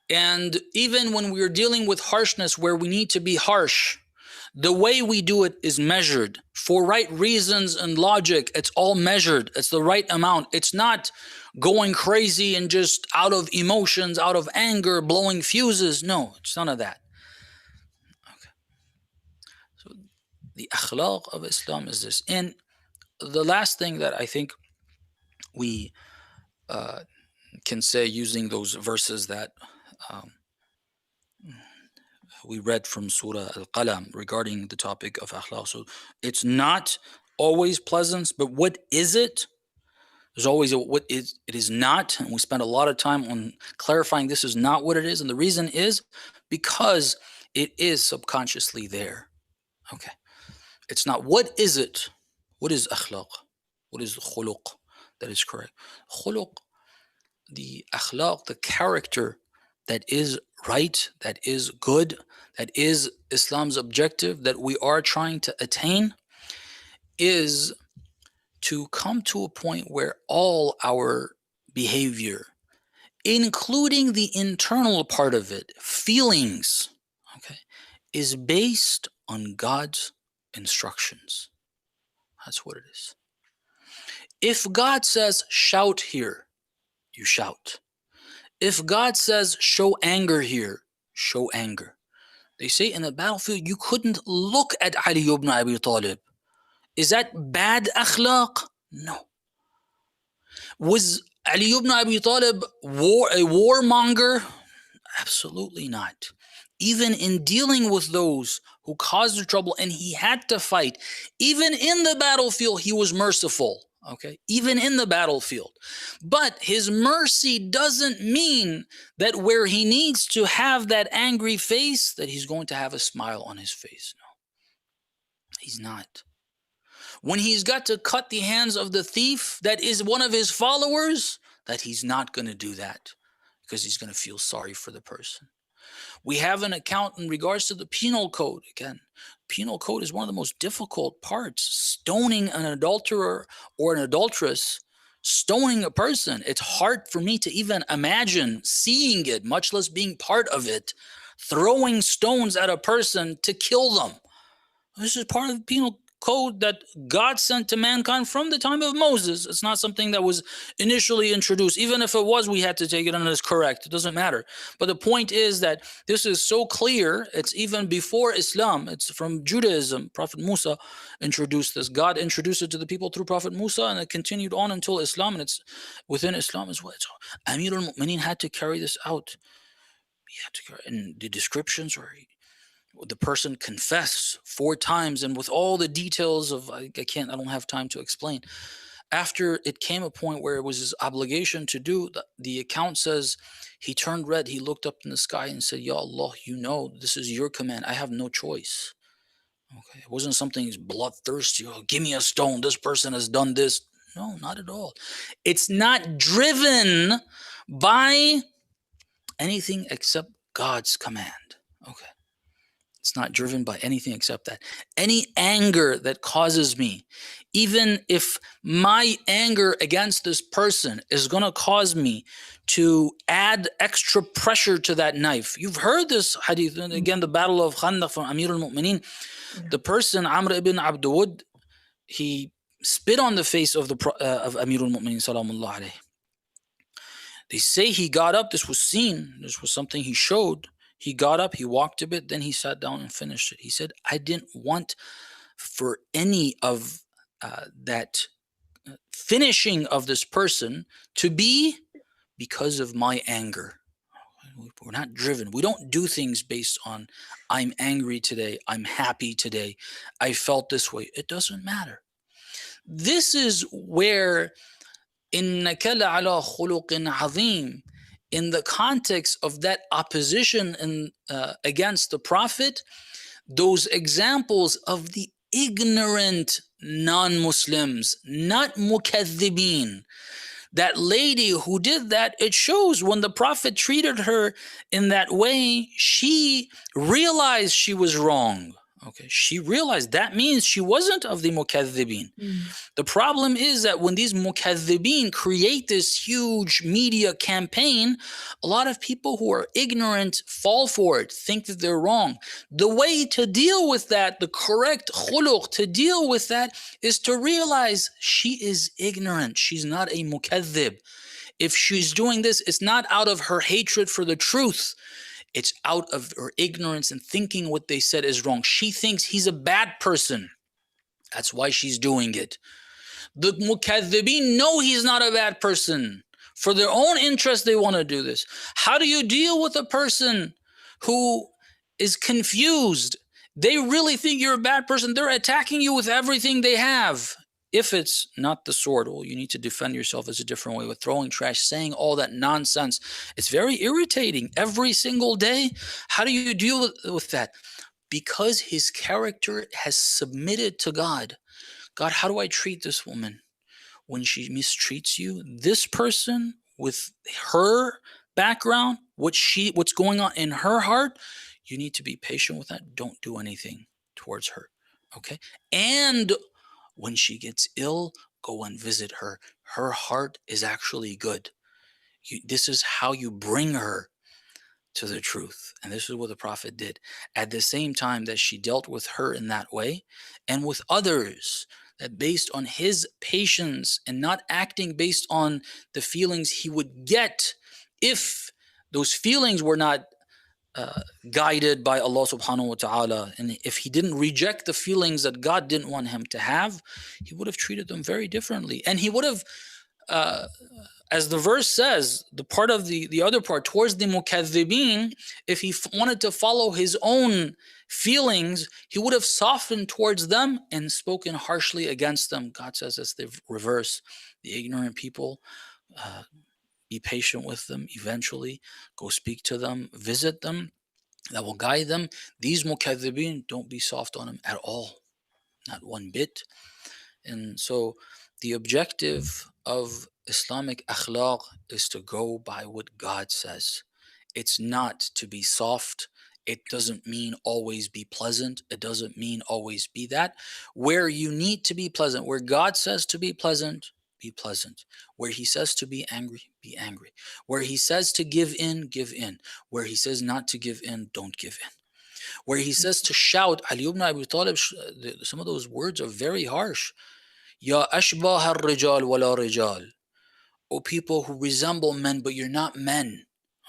And even when we're dealing with harshness where we need to be harsh, the way we do it is measured for right reasons and logic. It's all measured. It's the right amount. It's not going crazy and just out of emotions, out of anger, blowing fuses. No, it's none of that. Okay. So the akhlaq of Islam is this. And the last thing that I think we can say using those verses that we read from Surah Al-Qalam regarding the topic of akhlaq. So it's not always pleasant, but what is it? There's always what is it is not, and we spend a lot of time on clarifying this is not what it is, and the reason is because it is subconsciously there. Okay, it's not. What is it? What is akhlaq? What is khuluq? That is correct. Khuluq, the akhlaq, the character that is right, that is good, that is Islam's objective, that we are trying to attain, is to come to a point where all our behavior, including the internal part of it, feelings, okay, is based on God's instructions. That's what it is. If God says, shout here, you shout. If God says, show anger here, show anger. They say in the battlefield, you couldn't look at Ali ibn Abi Talib. Is that bad akhlaq? No. Was Ali ibn Abi Talib a warmonger? Absolutely not. Even in dealing with those who caused the trouble and he had to fight, even in the battlefield, he was merciful. Okay, even in the battlefield. But his mercy doesn't mean that where he needs to have that angry face, that he's going to have a smile on his face. No, he's not. When he's got to cut the hands of the thief that is one of his followers, that he's not going to do that because he's going to feel sorry for the person. We have an account in regards to the penal code. Again, penal code is one of the most difficult parts. Stoning an adulterer or an adulteress, stoning a person. It's hard for me to even imagine seeing it, much less being part of it. Throwing stones at a person to kill them. This is part of the penal code that God sent to mankind from the time of Moses. It's not something that was initially introduced. Even if it was, we had to take it on as correct. It doesn't matter. But the point is that this is so clear. It's even before Islam. It's from Judaism. Prophet Musa introduced this. God introduced it to the people through Prophet Musa, and it continued on until Islam, and it's within Islam as well. So Amir al-Mu'mineen had to carry this out. He had to carry, and the descriptions are, the person confessed 4 times, and with all the details of, I don't have time to explain. After it came a point where it was his obligation to do, the account says he turned red, he looked up in the sky and said, Ya Allah, you know, this is your command. I have no choice. Okay, it wasn't something he's bloodthirsty. Oh, give me a stone. This person has done this. No, not at all. It's not driven by anything except God's command. Okay. It's not driven by anything except that. Any anger that causes me, even if my anger against this person is going to cause me to add extra pressure to that knife. You've heard this hadith. And again, the battle of Khandaq from Amir al-Mu'mineen. The person, Amr ibn Abdud, he spit on the face of of Amir al-Mu'mineen, salamullah alayhi. They say he got up. This was seen. This was something he showed. He got up, he walked a bit, then he sat down and finished it. He said, I didn't want for any of that finishing of this person to be because of my anger. We're not driven. We don't do things based on, I'm angry today, I'm happy today, I felt this way. It doesn't matter. This is where إِنَّكَ لَعَلَى خُلُقٍ عَظِيمٍ, in the context of that opposition against the Prophet, those examples of the ignorant non-Muslims, not mukaththibin. That lady who did that, it shows when the Prophet treated her in that way, she realized she was wrong. Okay, she realized that means she wasn't of the mukaththibin. The problem is that when these mukaththibin create this huge media campaign, a lot of people who are ignorant fall for it, think that they're wrong. The way to deal with that, the correct khuluq to deal with that, is to realize she is ignorant. She's not a mukathtib. If she's doing this, it's not out of her hatred for the truth. It's out of her ignorance and thinking what they said is wrong. She thinks he's a bad person. That's why she's doing it. The mukaththibin know he's not a bad person. For their own interest, they want to do this. How do you deal with a person who is confused? They really think you're a bad person. They're attacking you with everything they have. If it's not the sword, well, you need to defend yourself as a different way with throwing trash, saying all that nonsense. It's very irritating every single day. How do you deal with that? Because his character has submitted to God. God, how do I treat this woman when she mistreats you? This person with her background, what's going on in her heart, you need to be patient with that. Don't do anything towards her. Okay? And when she gets ill, go and visit her. Her heart is actually good. This is how you bring her to the truth. And this is what the Prophet did. At the same time that she dealt with her in that way, and with others, that based on his patience and not acting based on the feelings he would get, if those feelings were not guided by Allah subhanahu wa ta'ala, and if he didn't reject the feelings that God didn't want him to have, he would have treated them very differently. And he would have, as the verse says, the part of the other part, towards the mukaththibin, if he wanted to follow his own feelings, he would have softened towards them and spoken harshly against them. God says it's the reverse. The ignorant people, be patient with them. Eventually, go speak to them, visit them. That will guide them. These mukaththibin, don't be soft on them at all, not one bit. And so the objective of Islamic akhlaq is to go by what God says. It's not to be soft. It doesn't mean always be pleasant. It doesn't mean always be that. Where you need to be pleasant, where God says to be pleasant, be pleasant. Where He says to be angry, be angry. Where He says to give in, give in. Where He says not to give in, don't give in. Where He says to shout, Ali ibn Abi Talib, some of those words are very harsh. Ya ashbah al-rijal wala rijal. O people who resemble men, but you're not men.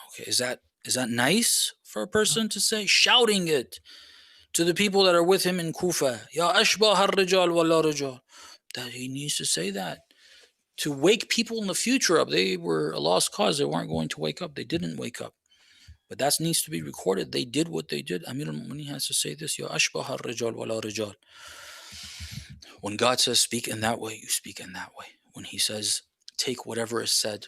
Okay, is that nice for a person to say? Shouting it to the people that are with him in Kufa. Ya ashbah al-rijal wala rijal. That he needs to say that. To wake people in the future up. They were a lost cause. They weren't going to wake up. They didn't wake up. But that needs to be recorded. They did what they did. Amir al-Mu'minin has to say this. Ya ashbah al-rijal wala rijal. When God says speak in that way, you speak in that way. When He says take whatever is said.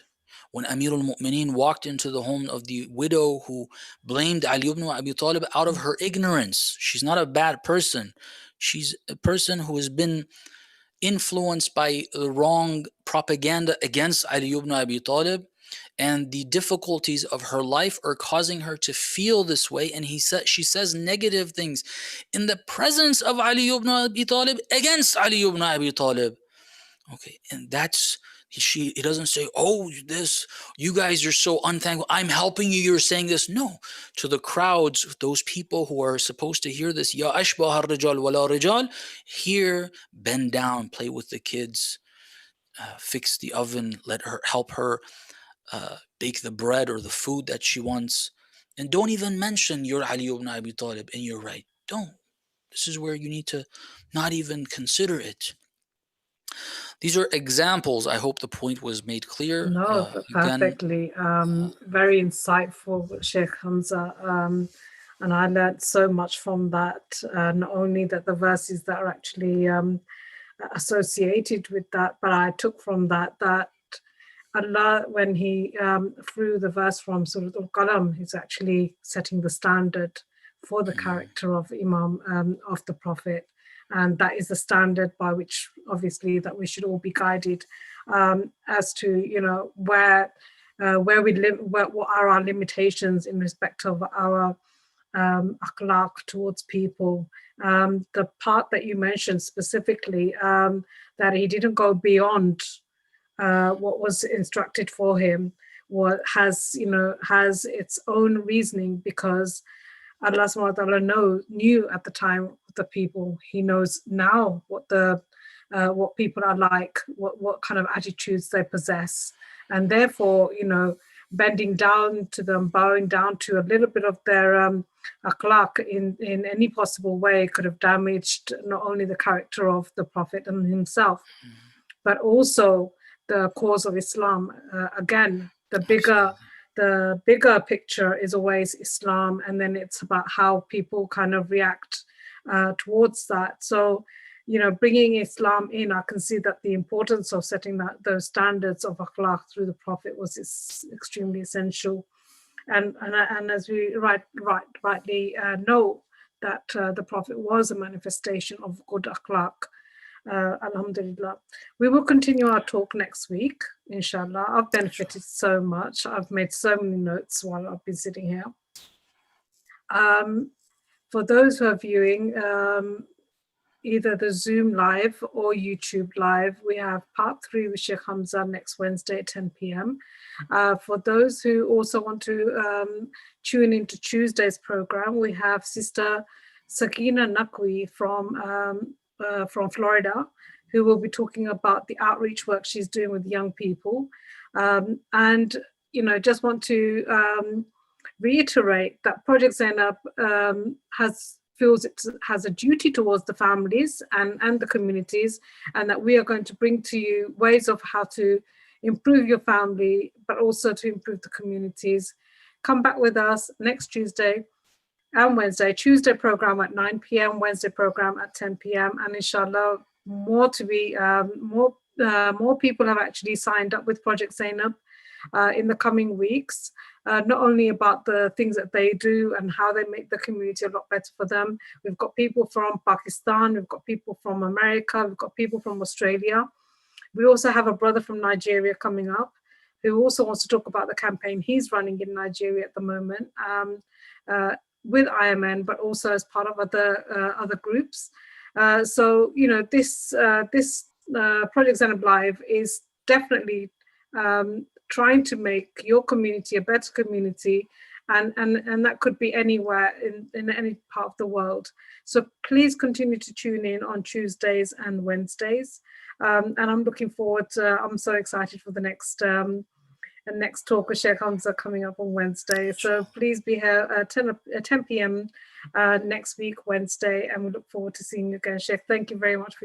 When Amir al-Mu'minin walked into the home of the widow who blamed Ali ibn Abi Talib out of her ignorance. She's not a bad person. She's a person who has been influenced by the wrong propaganda against Ali ibn Abi Talib, and the difficulties of her life are causing her to feel this way. And she says negative things in the presence of Ali ibn Abi Talib against Ali ibn Abi Talib. Okay, and that's he doesn't say, oh, this, you guys are so unthankful, I'm helping you, you're saying this. No, to the crowds, those people who are supposed to hear this, Ya ashbah ar-rijal wala rijal, here, bend down, play with the kids, fix the oven, help her bake the bread or the food that she wants, and don't even mention your Ali ibn Abi Talib and you're right. Don't. This is where you need to not even consider it. These are examples. I hope the point was made clear. No, Again, perfectly. Very insightful, Sheikh Hamza. And I learned so much from that. Not only that the verses that are actually associated with that, but I took from that Allah, when He through the verse from Surah Al-Qalam, He's actually setting the standard for the character of Imam, of the Prophet. And that is the standard by which, obviously, that we should all be guided as to, where we live, what are our limitations in respect of our akhlaq towards people. The part that you mentioned specifically, that he didn't go beyond what was instructed for him, has its own reasoning, because Allah subhanahu wa ta'ala knew at the time the people. He knows now what people are like, what kind of attitudes they possess, and therefore, bending down to them, bowing down to a little bit of their akhlaq in any possible way could have damaged not only the character of the Prophet and himself, but also the cause of Islam. Again, the bigger picture is always Islam, and then it's about how people kind of react towards that. So, bringing Islam in, I can see that the importance of setting those standards of akhlaq through the Prophet was extremely essential. And as we rightly know, that the Prophet was a manifestation of good akhlaq. Alhamdulillah. We will continue our talk next week, inshallah. I've benefited so much. I've made so many notes while I've been sitting here. For those who are viewing either the Zoom live or YouTube live, we have part 3 with Sheikh Hamza next Wednesday at 10 p.m. For those who also want to tune into Tuesday's program, we have Sister Sakina Naqvi from Florida, who will be talking about the outreach work she's doing with young people. And, just want to reiterate that Project Zainab feels it has a duty towards the families and the communities, and that we are going to bring to you ways of how to improve your family, but also to improve the communities. Come back with us next Tuesday and Wednesday. Tuesday program at 9 p.m, Wednesday program at 10 p.m, and inshallah more people have actually signed up with Project Zainab in the coming weeks, not only about the things that they do and how they make the community a lot better for them. We've got people from Pakistan, we've got people from America, we've got people from Australia, We also have a brother from Nigeria coming up who also wants to talk about the campaign he's running in Nigeria at the moment, uh, with IMN, but also as part of other groups. So this Project Zenab Live is definitely trying to make your community a better community, and that could be anywhere in any part of the world. So please continue to tune in on Tuesdays and Wednesdays, and I'm looking forward to, I'm so excited for the next talk with Shaykh Hamza coming up on Wednesday. So please be here at 10 p.m. Next week, Wednesday, and we look forward to seeing you again. Shaykh, thank you very much for